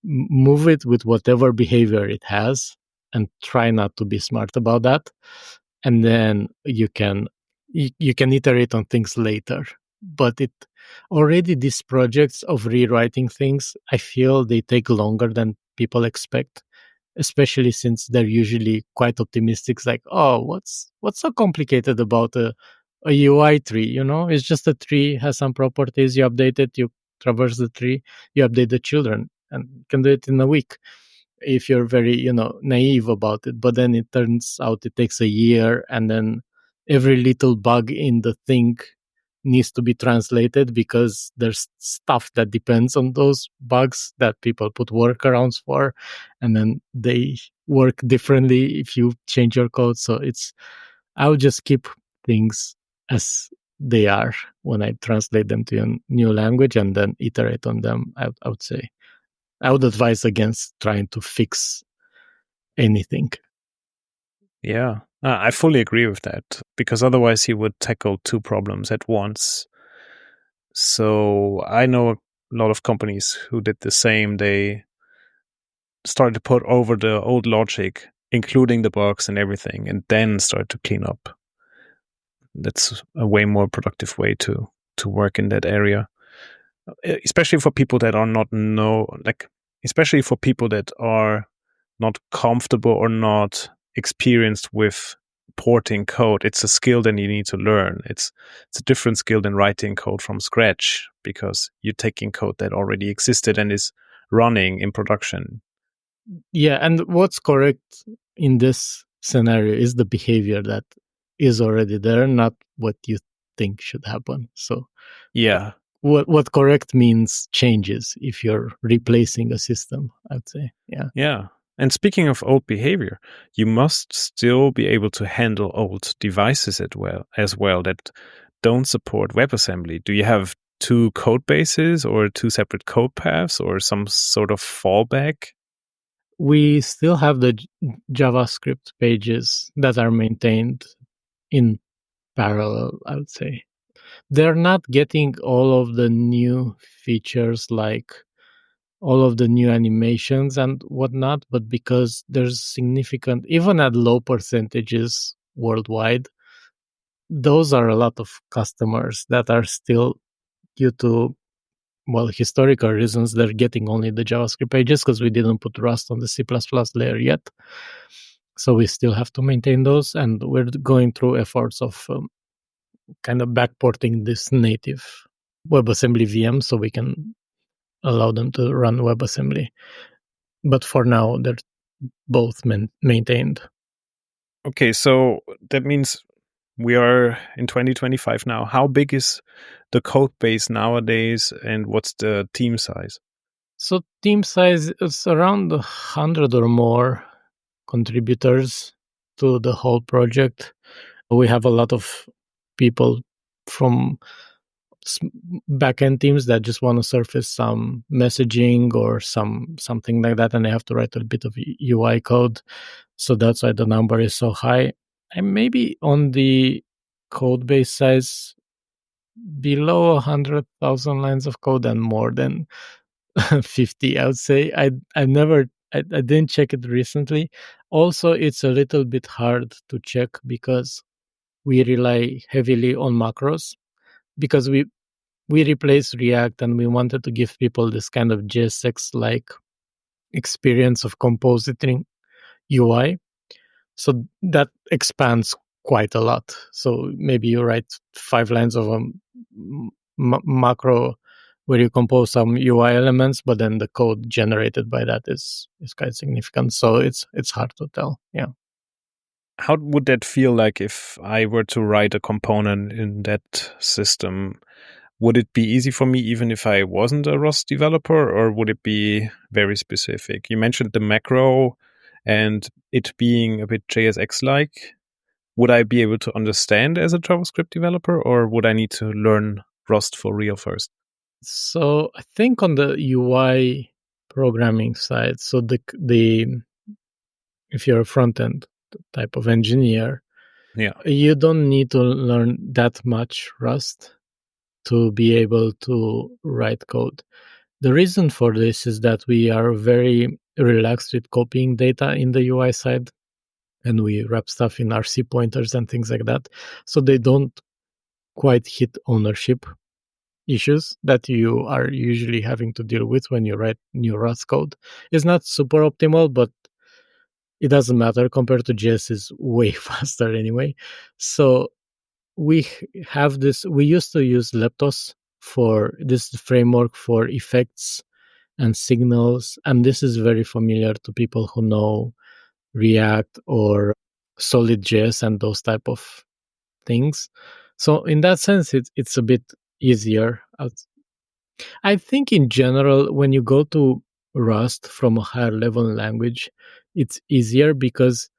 move it with whatever behavior it has and try not to be smart about that. And then you can iterate on things later. But it already, these projects of rewriting things, I feel they take longer than people expect, especially since they're usually quite optimistic. It's like, what's so complicated about a UI tree? It's just a tree, has some properties, you update it, you traverse the tree, you update the children, and you can do it in a week if you're very naive about it. But then it turns out it takes a year, and then every little bug in the thing needs to be translated, because there's stuff that depends on those bugs that people put workarounds for, and then they work differently if you change your code. So I would just keep things as they are when I translate them to a new language and then iterate on them. I would say I would advise against trying to fix anything. Yeah, I fully agree with that, because otherwise he would tackle two problems at once. So I know a lot of companies who did the same. They started to put over the old logic, including the bugs and everything, and then start to clean up. That's a way more productive way to work in that area, especially for people that are especially for people that are not comfortable or not experienced with porting code. It's a skill that you need to learn. It's a different skill than writing code from scratch, because you're taking code that already existed and is running in production. Yeah, and what's correct in this scenario is the behavior that is already there, not what you think should happen. So yeah, what correct means changes if you're replacing a system, I'd say. Yeah. And speaking of old behavior, you must still be able to handle old devices as well that don't support WebAssembly. Do you have two code bases or two separate code paths or some sort of fallback? We still have the JavaScript pages that are maintained in parallel, I would say. They're not getting all of the new features, like all of the new animations and whatnot, but because there's significant, even at low percentages worldwide, those are a lot of customers that are still, due to historical reasons, they're getting only the JavaScript pages because we didn't put Rust on the C++ layer yet. So we still have to maintain those, and we're going through efforts of kind of backporting this native WebAssembly VM so we can allow them to run WebAssembly. But for now, they're both maintained. Okay, so that means we are in 2025 now. How big is the code base nowadays, and what's the team size? So team size is around 100 or more contributors to the whole project. We have a lot of people from backend teams that just want to surface some messaging or something like that, and they have to write a bit of UI code. So that's why the number is so high. And maybe on the code base size, below 100,000 lines of code and more than 50, I would say. I didn't check it recently. Also, it's a little bit hard to check because we rely heavily on macros, because we replaced React and we wanted to give people this kind of JSX-like experience of compositing UI. So that expands quite a lot. So maybe you write 5 lines of a macro where you compose some UI elements, but then the code generated by that is quite significant. So it's hard to tell. Yeah. How would that feel like if I were to write a component in that system? Would it be easy for me even if I wasn't a Rust developer, or would it be very specific? You mentioned the macro and it being a bit JSX-like. would I be able to understand as a JavaScript developer, or would I need to learn Rust for real first? So I think on the UI programming side, so the if you're a front end type of engineer, Yeah. you don't need to learn that much Rust to be able to write code. The reason for this is that we are very relaxed with copying data in the UI side, and we wrap stuff in RC pointers and things like that. So they don't quite hit ownership issues that you are usually having to deal with when you write new Rust code. It's not super optimal, but it doesn't matter. Compared to JS, is way faster anyway. So we have this. We used to use Leptos for this framework for effects and signals, and this is very familiar to people who know React or Solid.js and those type of things. So in that sense, it's a bit easier. I think in general, when you go to Rust from a higher level language, it's easier because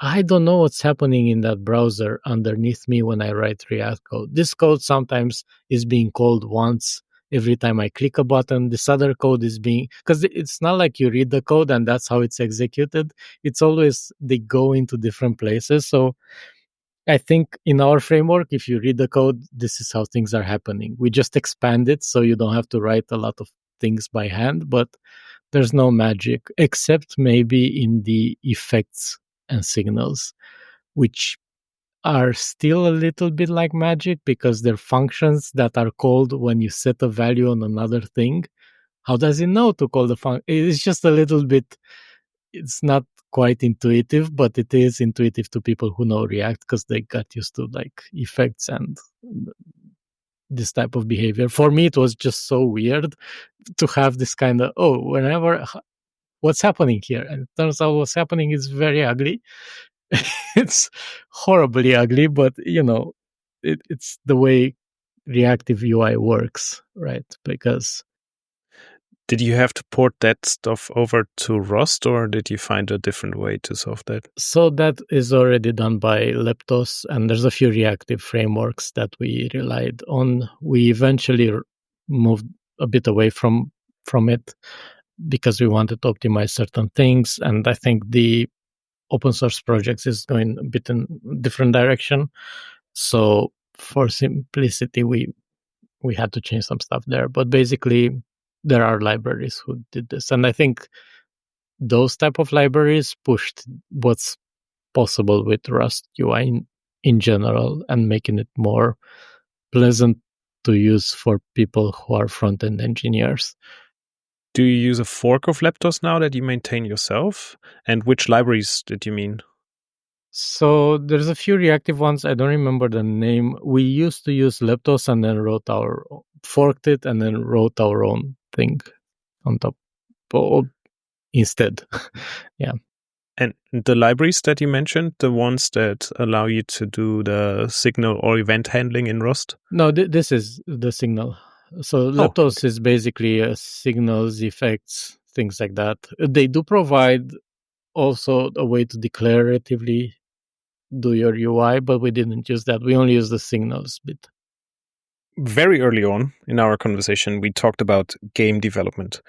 I don't know what's happening in that browser underneath me when I write React code. This code sometimes is being called once every time I click a button. This other code is being, because it's not like you read the code and that's how it's executed. It's always, they go into different places. So I think in our framework, if you read the code, this is how things are happening. We just expand it so you don't have to write a lot of things by hand, but there's no magic except maybe in the effects and signals, which are still a little bit like magic because they're functions that are called when you set a value on another thing. How does it know to call the function? It's just a little bit, it's not quite intuitive, but it is intuitive to people who know React because they got used to like effects and this type of behavior. For me, it was just so weird to have this kind of, oh, whenever, what's happening here? And it turns out what's happening is very ugly. It's horribly ugly, but it's the way reactive UI works, right? Because Did you have to port that stuff over to Rust, or did you find a different way to solve that? so that is already done by Leptos, and there's a few reactive frameworks that we relied on. We eventually moved a bit away from it because we wanted to optimize certain things, and I think the open source projects is going a bit in different direction. So for simplicity, we had to change some stuff there. But basically, there are libraries who did this, and I think those type of libraries pushed what's possible with Rust UI in general and making it more pleasant to use for people who are front end engineers. Do you use a fork of Leptos now that you maintain yourself? And which libraries did you mean? So there's a few reactive ones. I don't remember the name. We used to use Leptos and then forked it and then wrote our own thing on top instead. Yeah. And the libraries that you mentioned, the ones that allow you to do the signal or event handling in Rust? No, this is the signal. So Leptos is basically signals, effects, things like that. They do provide also a way to declaratively do your UI, but we didn't use that. We only use the signals bit. Very early on in our conversation, we talked about game development.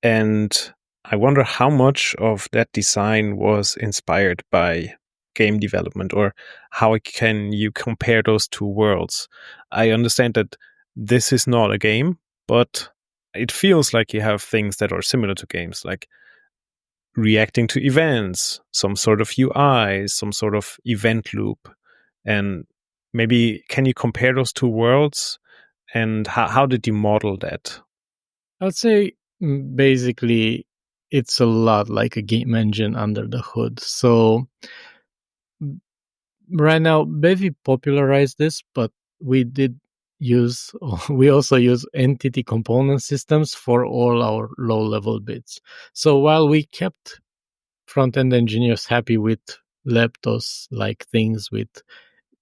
And I wonder how much of that design was inspired by game development, or how can you compare those two worlds? I understand that this is not a game, but it feels like you have things that are similar to games, like reacting to events, some sort of UI, some sort of event loop. And maybe can you compare those two worlds? And how did you model that? I'd say basically it's a lot like a game engine under the hood. So right now, Bevy popularized this, but we also use entity component systems for all our low level bits. So while we kept front end engineers happy with Leptos like things with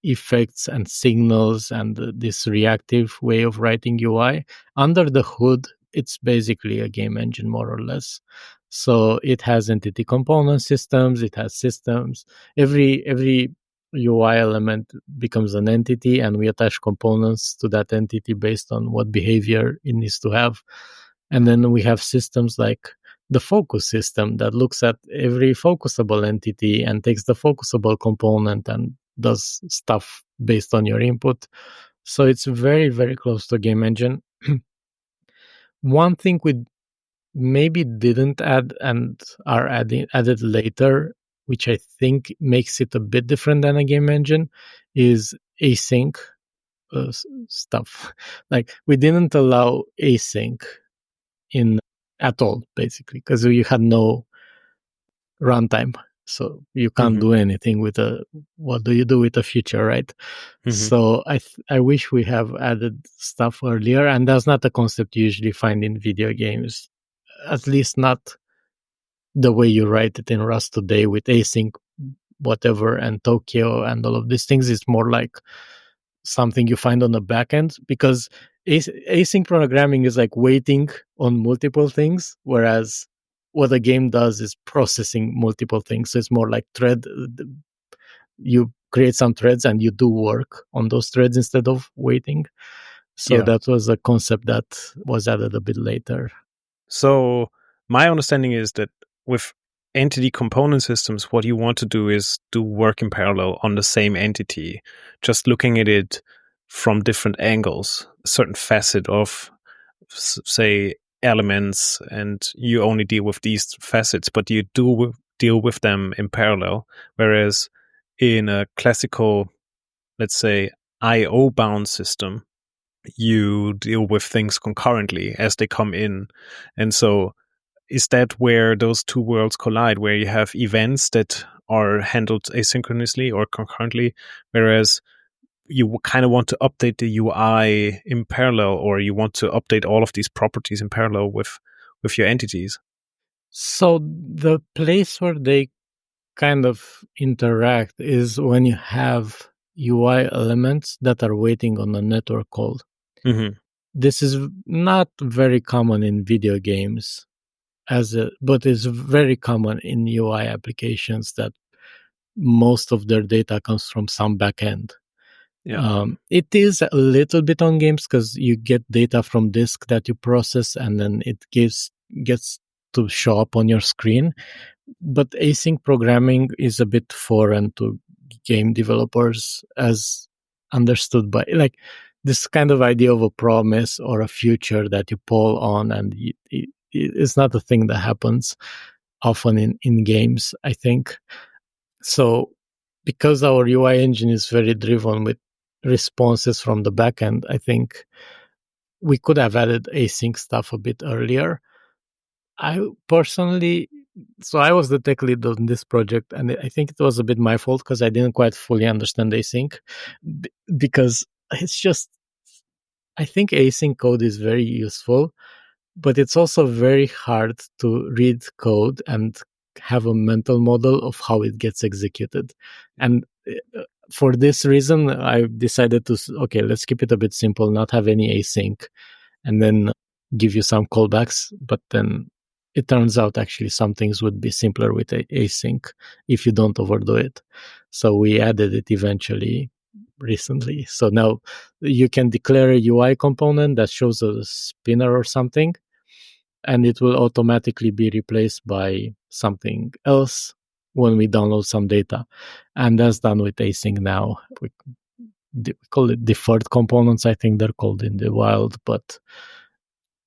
effects and signals and this reactive way of writing UI, under the hood, it's basically a game engine more or less. So it has entity component systems, it has systems. Every UI element becomes an entity, and we attach components to that entity based on what behavior it needs to have. And then we have systems like the focus system that looks at every focusable entity and takes the focusable component and does stuff based on your input. So it's very, very close to a game engine. One thing we maybe didn't add and are added later, which I think makes it a bit different than a game engine, is async stuff. Like we didn't allow async in at all, basically, because you had no runtime. So you can't do anything with what do you do with a feature, right? So I wish we have added stuff earlier, and that's not a concept you usually find in video games, at least not the way you write it in Rust today with async whatever and Tokyo and all of these things. Is more like something you find on the back end, because async programming is like waiting on multiple things, whereas what a game does is processing multiple things. So it's more like you create some threads and you do work on those threads instead of waiting. So that was a concept that was added a bit later. So my understanding is that with entity component systems, what you want to do is do work in parallel on the same entity, just looking at it from different angles, a certain facet of, say, elements, and you only deal with these facets, but you do deal with them in parallel. Whereas in a classical, let's say, I/O bound system, you deal with things concurrently as they come in. And so is that where those two worlds collide, where you have events that are handled asynchronously or concurrently, whereas you kind of want to update the UI in parallel, or you want to update all of these properties in parallel with your entities? So the place where they kind of interact is when you have UI elements that are waiting on a network call. This is not very common in video games, but is very common in UI applications that most of their data comes from some backend. It is a little bit on games because you get data from disk that you process, and then it gets to show up on your screen. But async programming is a bit foreign to game developers, as understood by like this kind of idea of a promise or a future that you pull on, and it's not a thing that happens often in games, I think. So because our UI engine is very driven with responses from the backend, I think we could have added async stuff a bit earlier. I personally, so I was the tech lead on this project, and I think it was a bit my fault because I didn't quite fully understand async, because it's just, I think async code is very useful, but it's also very hard to read code and have a mental model of how it gets executed. And for this reason, I decided to, okay, let's keep it a bit simple, not have any async, and then give you some callbacks. But then it turns out actually some things would be simpler with async if you don't overdo it. So we added it eventually recently. So now you can declare a UI component that shows a spinner or something, and it will automatically be replaced by something else when we download some data. And that's done with async now. We call it deferred components, I think they're called in the wild. But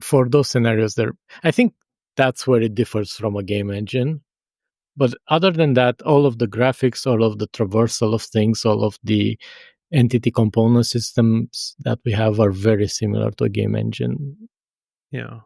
for those scenarios, I think that's where it differs from a game engine. But other than that, all of the graphics, all of the traversal of things, all of the entity component systems that we have are very similar to a game engine. Yeah.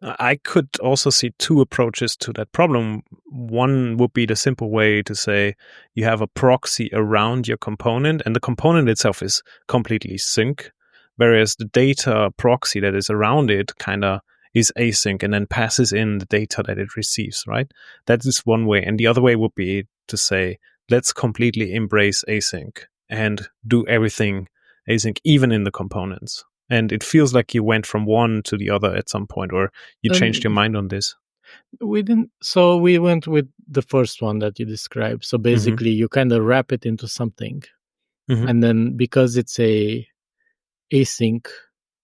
I could also see two approaches to that problem. One would be the simple way to say you have a proxy around your component, and the component itself is completely sync, whereas the data proxy that is around it kind of is async and then passes in the data that it receives, right? That is one way. And the other way would be to say, let's completely embrace async and do everything async, even in the components. And it feels like you went from one to the other at some point, or you changed your mind on this. We didn't. So we went with the first one that you described. So basically, you kind of wrap it into something, and then because it's a async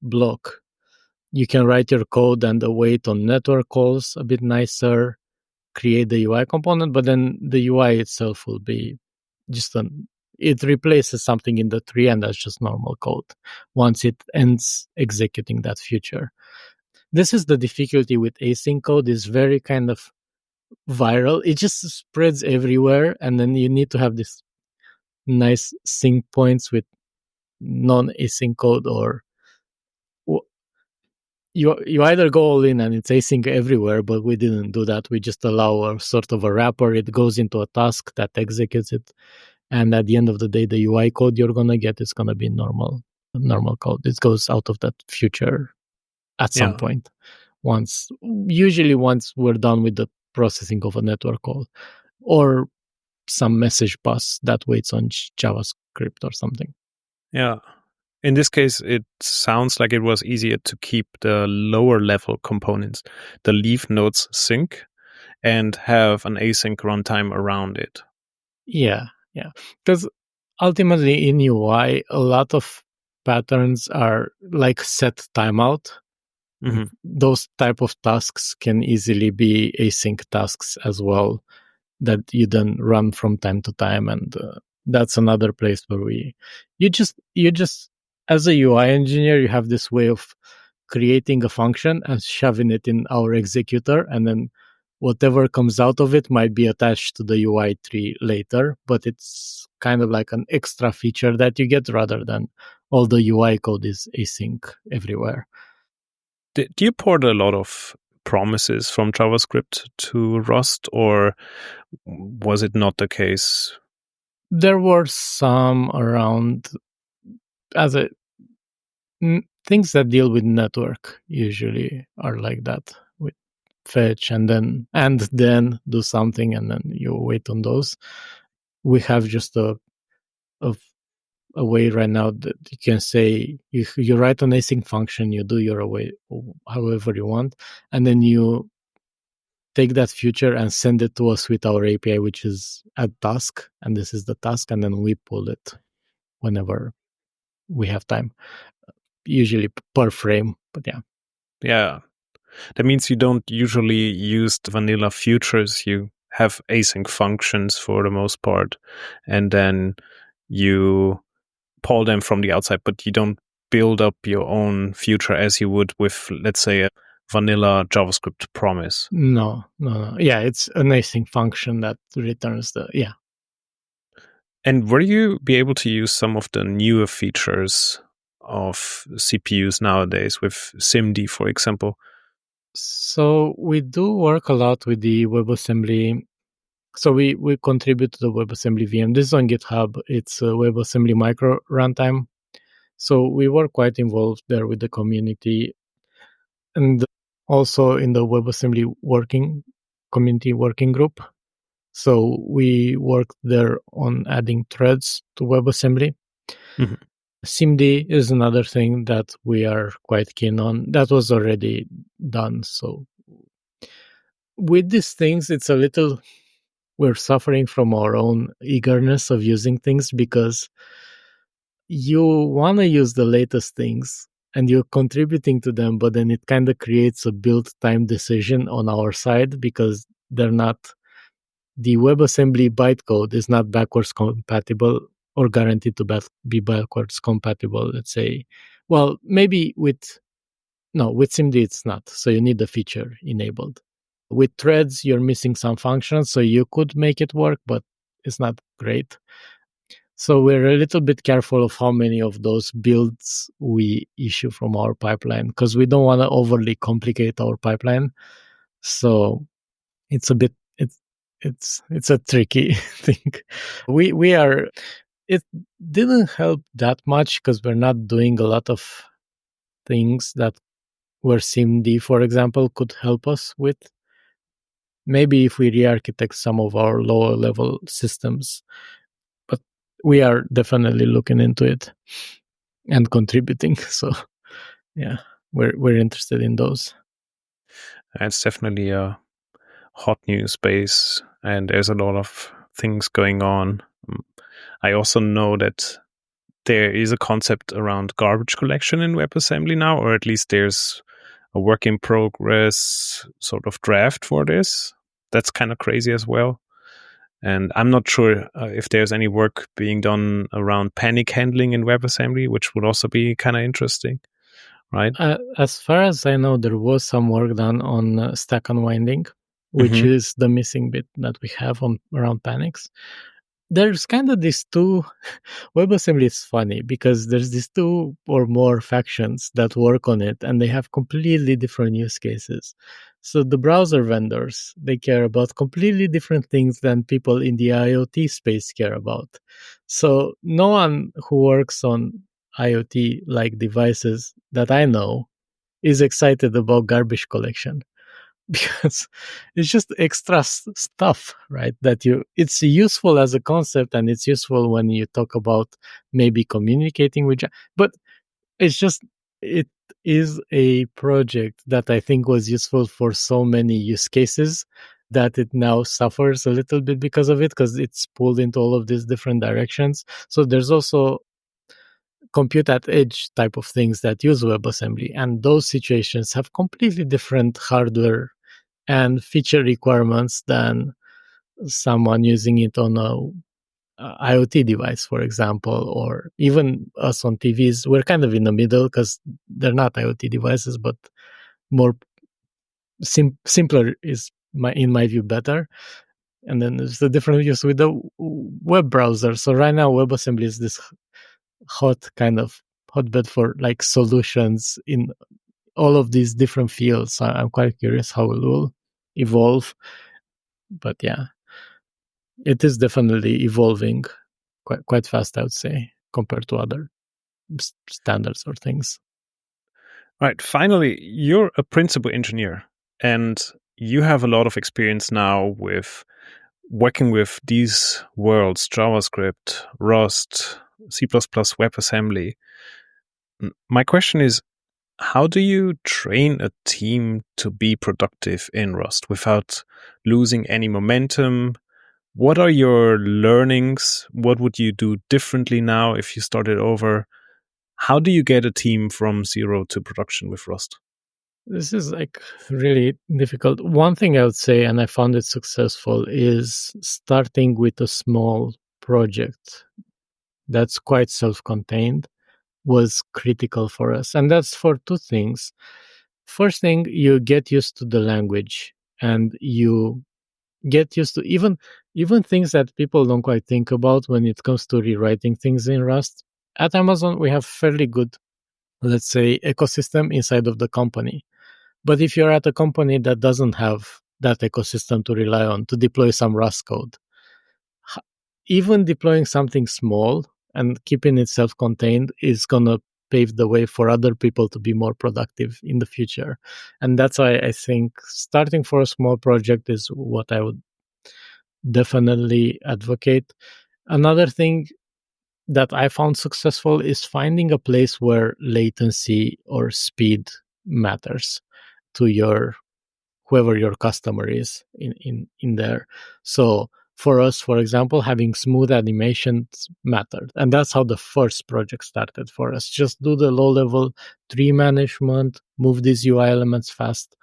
block, you can write your code and await on network calls a bit nicer, create the UI component, but then the UI itself will be just it replaces something in the tree, and that's just normal code once it ends executing that feature. This is the difficulty with async code, is very kind of viral. It just spreads everywhere, and then you need to have this nice sync points with non-async code, or you either go all in and it's async everywhere, but we didn't do that. We just allow a sort of a wrapper. It goes into a task that executes it, and at the end of the day, the UI code you're gonna get is gonna be normal code. It goes out of that future at some point. Usually once we're done with the processing of a network call, or some message bus that waits on JavaScript or something. Yeah. In this case, it sounds like it was easier to keep the lower level components, the leaf nodes, sync and have an async runtime around it. Yeah. Because ultimately in UI, a lot of patterns are like set timeout. Those type of tasks can easily be async tasks as well, that you then run from time to time, and that's another place where you just as a UI engineer, you have this way of creating a function and shoving it in our executor, and then whatever comes out of it might be attached to the UI tree later, but it's kind of like an extra feature that you get rather than all the UI code is async everywhere. Do you port a lot of promises from JavaScript to Rust, or was it not the case? There were some around things that deal with network usually are like that, with fetch and then do something, and then you wait on those. We have just a way right now that you can say you write an async function, you do your await however you want, and then you take that feature and send it to us with our API, which is add task, and this is the task, and then we pull it whenever we have time, usually per frame. But yeah, that means you don't usually use the vanilla features. You have async functions for the most part, and then you pull them from the outside, but you don't build up your own future as you would with, let's say, a vanilla JavaScript promise. No. Yeah, it's an async function that returns And will you be able to use some of the newer features of CPUs nowadays with SIMD, for example? So we do work a lot with the WebAssembly. So we contribute to the WebAssembly VM. This is on GitHub. It's a WebAssembly micro runtime. So we were quite involved there with the community, and also in the WebAssembly community working group. So we worked there on adding threads to WebAssembly. SIMD is another thing that we are quite keen on. That was already done. So with these things, it's a little, we're suffering from our own eagerness of using things, because you want to use the latest things and you're contributing to them, but then it kind of creates a build time decision on our side, because they're not, the WebAssembly bytecode is not backwards compatible or guaranteed to be backwards compatible, let's say. Well, maybe with SIMD it's not, so you need the feature enabled. With threads, you're missing some functions, so you could make it work, but it's not great. So we're a little bit careful of how many of those builds we issue from our pipeline, because we don't want to overly complicate our pipeline. So it's a bit, it's a tricky thing. It didn't help that much because we're not doing a lot of things that where SIMD, for example, could help us with. Maybe if we re-architect some of our lower level systems, but we are definitely looking into it and contributing. So yeah, we're interested in those. It's definitely a hot new space, and there's a lot of things going on. I also know that there is a concept around garbage collection in WebAssembly now, or at least there's a work in progress sort of draft for this. That's kind of crazy as well. And I'm not sure if there's any work being done around panic handling in WebAssembly, which would also be kind of interesting, right? As far as I know, there was some work done on stack unwinding, which is the missing bit that we have on around panics. There's kind of these two. WebAssembly is funny because there's these two or more factions that work on it, and they have completely different use cases. So the browser vendors, they care about completely different things than people in the IoT space care about. So no one who works on IoT-like devices that I know is excited about garbage collection. Because it's just extra stuff, right? It's useful as a concept, and it's useful when you talk about maybe communicating with, but it is a project that I think was useful for so many use cases that it now suffers a little bit because of it, because it's pulled into all of these different directions. So there's also compute at edge type of things that use WebAssembly, and those situations have completely different hardware and feature requirements than someone using it on a IoT device, for example, or even us on TVs. We're kind of in the middle because they're not IoT devices, but more simpler is in my view better. And then there's the different use with the web browser. So right now, WebAssembly is this hotbed for like solutions in all of these different fields. I'm quite curious how it will evolve. But yeah, it is definitely evolving quite fast, I would say, compared to other standards or things. Right. Finally, you're a principal engineer, and you have a lot of experience now with working with these worlds, JavaScript, Rust, C++, WebAssembly. My question is, how do you train a team to be productive in Rust without losing any momentum? What are your learnings? What would you do differently now if you started over? How do you get a team from zero to production with Rust? This is like really difficult. One thing I would say, and I found it successful, is starting with a small project that's quite self-contained was critical for us. And that's for two things. First thing, you get used to the language, and you get used to even things that people don't quite think about when it comes to rewriting things in Rust. At Amazon, we have fairly good, let's say, ecosystem inside of the company. But if you're at a company that doesn't have that ecosystem to rely on to deploy some Rust code, even deploying something small and keeping it self-contained is going to pave the way for other people to be more productive in the future. And that's why I think starting for a small project is what I would definitely advocate. Another thing that I found successful is finding a place where latency or speed matters to whoever your customer is in there. So for us, for example, having smooth animations mattered. And that's how the first project started for us. Just do the low level tree management, move these UI elements fast.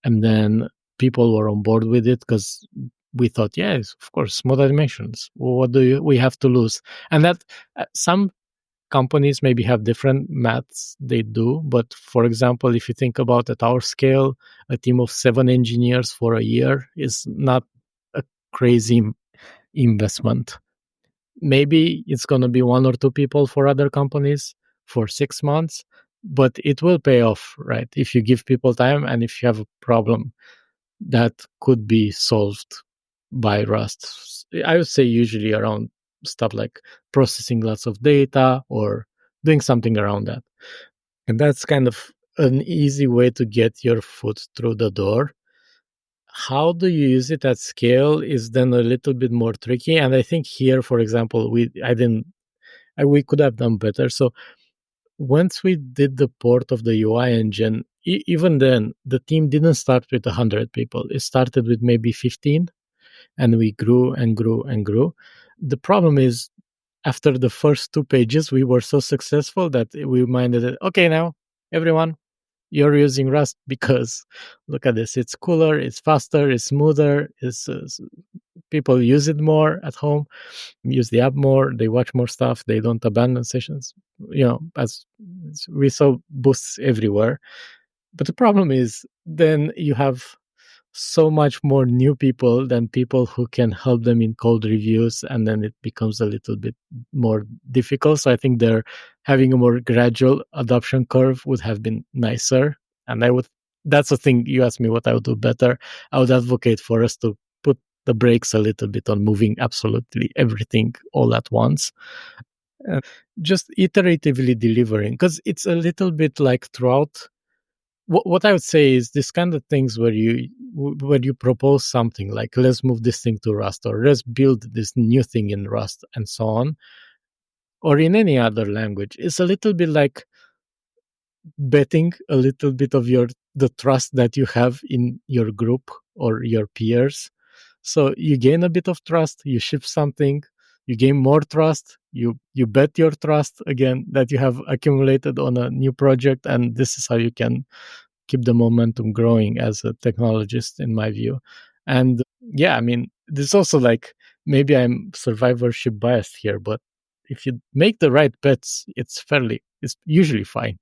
And then people were on board with it because we thought, yes, of course, smooth animations. What do we have to lose? And that some companies maybe have different maths they do, but for example, if you think about at our scale, a team of 7 engineers for a year is not a crazy investment. Maybe it's going to be 1 or 2 people for other companies for 6 months, but it will pay off, right? If you give people time and if you have a problem that could be solved by Rust. I would say usually around stuff like processing lots of data or doing something around that. And that's kind of an easy way to get your foot through the door. How do you use it at scale is then a little bit more tricky. And I think here, for example, we could have done better. So once we did the port of the UI engine, even then, the team didn't start with 100 people. It started with maybe 15, and we grew and grew and grew. The problem is, after the first 2 pages, we were so successful that we minded it. Okay, now everyone, you're using Rust because look at this. It's cooler, it's faster, it's smoother. People use it more at home, use the app more, they watch more stuff, they don't abandon sessions. As we saw boosts everywhere. But the problem is, then you have so much more new people than people who can help them in code reviews, and then it becomes a little bit more difficult. So I think they're having a more gradual adoption curve would have been nicer. And that's the thing. You asked me what I would do better. I would advocate for us to put the brakes a little bit on moving absolutely everything all at once, and just iteratively delivering, because it's a little bit like throughout. What I would say is this kind of things where you propose something like, let's move this thing to Rust, or let's build this new thing in Rust, and so on, or in any other language. It's a little bit like betting a little bit of the trust that you have in your group or your peers. So you gain a bit of trust, you ship something, you gain more trust, you bet your trust again that you have accumulated on a new project, and this is how you can keep the momentum growing as a technologist, in my view. And yeah, I mean, there's also like, maybe I'm survivorship biased here, but if you make the right bets, it's usually fine.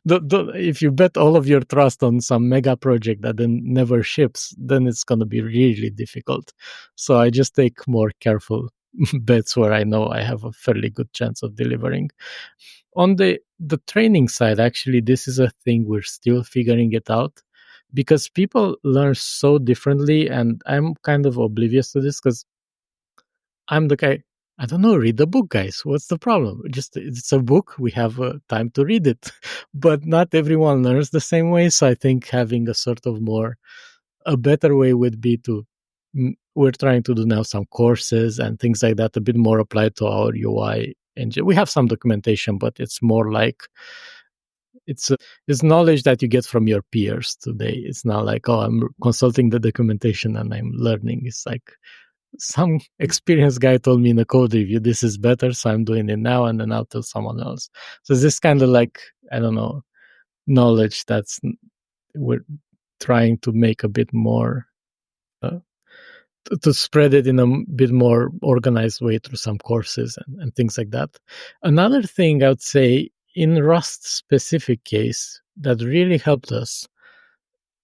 If you bet all of your trust on some mega project that then never ships, then it's going to be really difficult. So I just take more careful bets where I know I have a fairly good chance of delivering. On the training side, actually, this is a thing we're still figuring it out, because people learn so differently, and I'm kind of oblivious to this because I'm the guy. I don't know, read the book, guys. What's the problem? Just, it's a book. We have time to read it. But not everyone learns the same way. So I think having a better way would be we're trying to do now some courses and things like that, a bit more applied to our UI engine. We have some documentation, but it's more like, it's knowledge that you get from your peers today. It's not like, oh, I'm consulting the documentation and I'm learning. It's like, some experienced guy told me in a code review, this is better, so I'm doing it now, and then I'll tell someone else. So this kind of like, I don't know, knowledge we're trying to make a bit more, to spread it in a bit more organized way through some courses and things like that. Another thing I would say, in Rust specific case, that really helped us,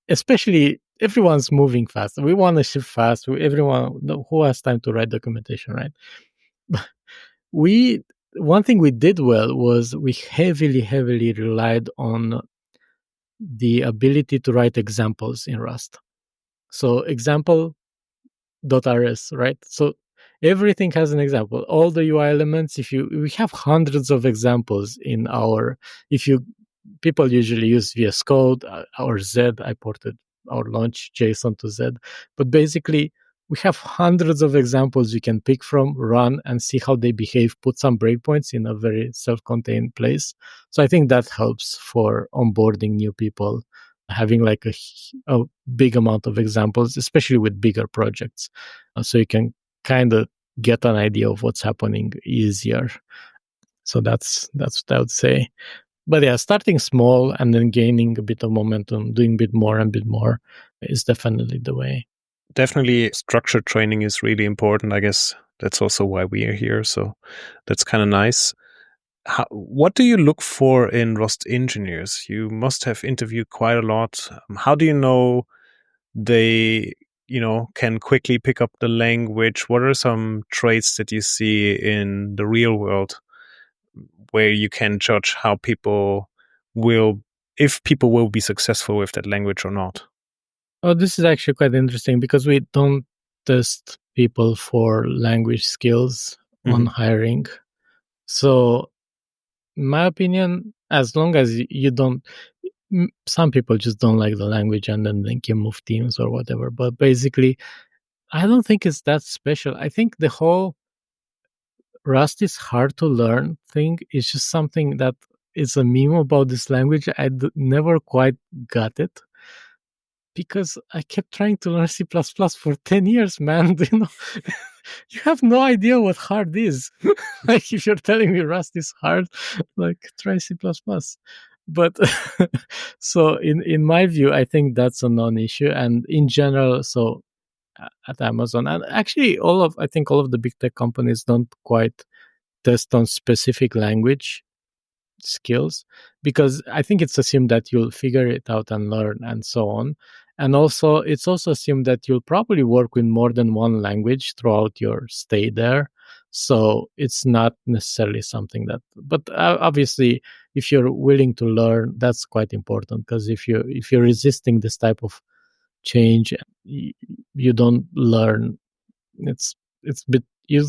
especially, everyone's moving fast. We want to ship fast. Everyone who has time to write documentation, right? One thing we did well was we heavily relied on the ability to write examples in Rust. So example.rs, right? So everything has an example. All the UI elements, we have hundreds of examples in people usually use VS Code or Z. I ported our launch JSON to Z. But basically, we have hundreds of examples you can pick from, run, and see how they behave, put some breakpoints in a very self-contained place. So I think that helps for onboarding new people, having like a big amount of examples, especially with bigger projects. So you can kind of get an idea of what's happening easier. So that's what I would say. But yeah, starting small and then gaining a bit of momentum, doing a bit more and bit more is definitely the way. Definitely structured training is really important. I guess that's also why we are here. So that's kind of nice. What do you look for in Rust engineers? You must have interviewed quite a lot. How do you know they, can quickly pick up the language? What are some traits that you see in the real world where you can judge how if people will be successful with that language or not? Oh, this is actually quite interesting, because we don't test people for language skills on hiring. So, in my opinion, as long as you don't, some people just don't like the language and then they can move teams or whatever. But basically, I don't think it's that special. I think the whole Rust is hard to learn thing is just something that it's a meme about this language. I never quite got it because I kept trying to learn C++ for 10 years, man. You know, you have no idea what hard is. Like if you're telling me Rust is hard, like try C++. But so in my view, I think that's a non-issue. And in general, so at Amazon, and actually I think all of the big tech companies don't quite test on specific language skills, because I think it's assumed that you'll figure it out and learn and so on. And also it's also assumed that you'll probably work with more than one language throughout your stay there. So it's not necessarily something that, but obviously if you're willing to learn, that's quite important, because if you're resisting this type of change, you don't learn, it's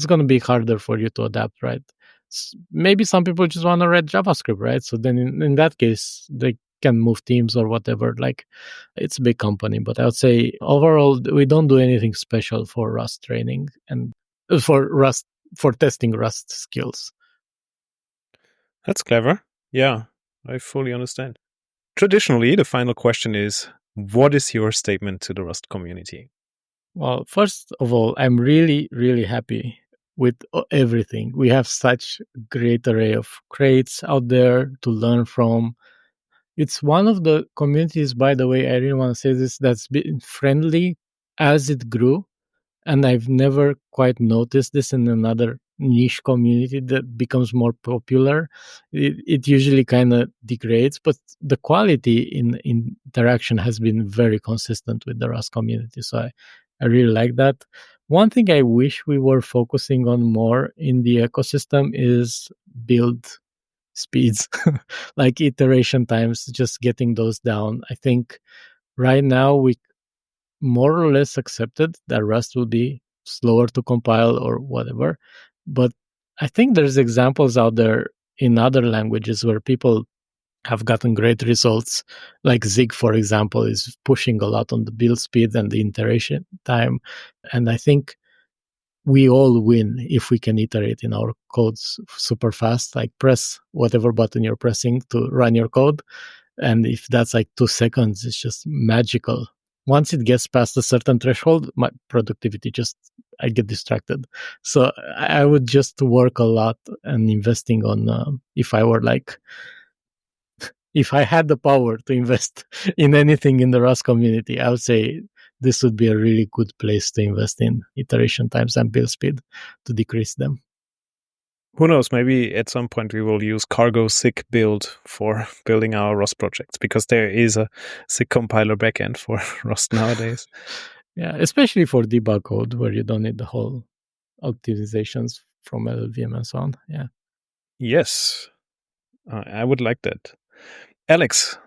going to be harder for you to adapt, right? Maybe some people just want to read JavaScript, right? So then in that case, they can move teams or whatever. Like, it's a big company, but I would say overall, we don't do anything special for Rust training and for testing Rust skills. That's clever. Yeah, I fully understand. Traditionally, the final question is, what is your statement to the Rust community? Well, first of all, I'm really, really happy with everything. We have such a great array of crates out there to learn from. It's one of the communities, by the way, I really want to say this, that's been friendly as it grew. And I've never quite noticed this in another niche community that becomes more popular. It usually kind of degrades, but the quality in interaction has been very consistent with the Rust community. So I really like that. One thing I wish we were focusing on more in the ecosystem is build speeds, like iteration times, just getting those down. I think right now we more or less accepted that Rust will be slower to compile or whatever. But I think there's examples out there in other languages where people have gotten great results. Like Zig, for example, is pushing a lot on the build speed and the iteration time. And I think we all win if we can iterate in our codes super fast, like press whatever button you're pressing to run your code. And if that's like 2 seconds, it's just magical. Once it gets past a certain threshold, my productivity I get distracted. So I would just work a lot and investing on, if I had the power to invest in anything in the Rust community, I would say this would be a really good place to invest in iteration times and build speed to decrease them. Who knows, maybe at some point we will use cargo SIG build for building our Rust projects, because there is a SIG compiler backend for Rust nowadays. Yeah, especially for debug code where you don't need the whole optimizations from LLVM and so on. Yeah. Yes, I would like that. Alex,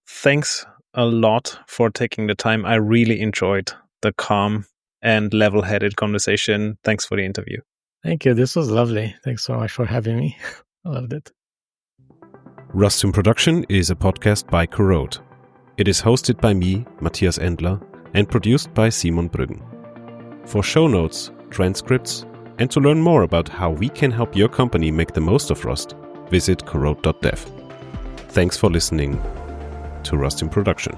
thanks a lot for taking the time. I really enjoyed the calm and level-headed conversation. Thanks for the interview. Thank you. This was lovely. Thanks so much for having me. I loved it. Rust in Production is a podcast by Corrode. It is hosted by me, Matthias Endler, and produced by Simon Brüggen. For show notes, transcripts, and to learn more about how we can help your company make the most of Rust, visit corrode.dev. Thanks for listening to Rust in Production.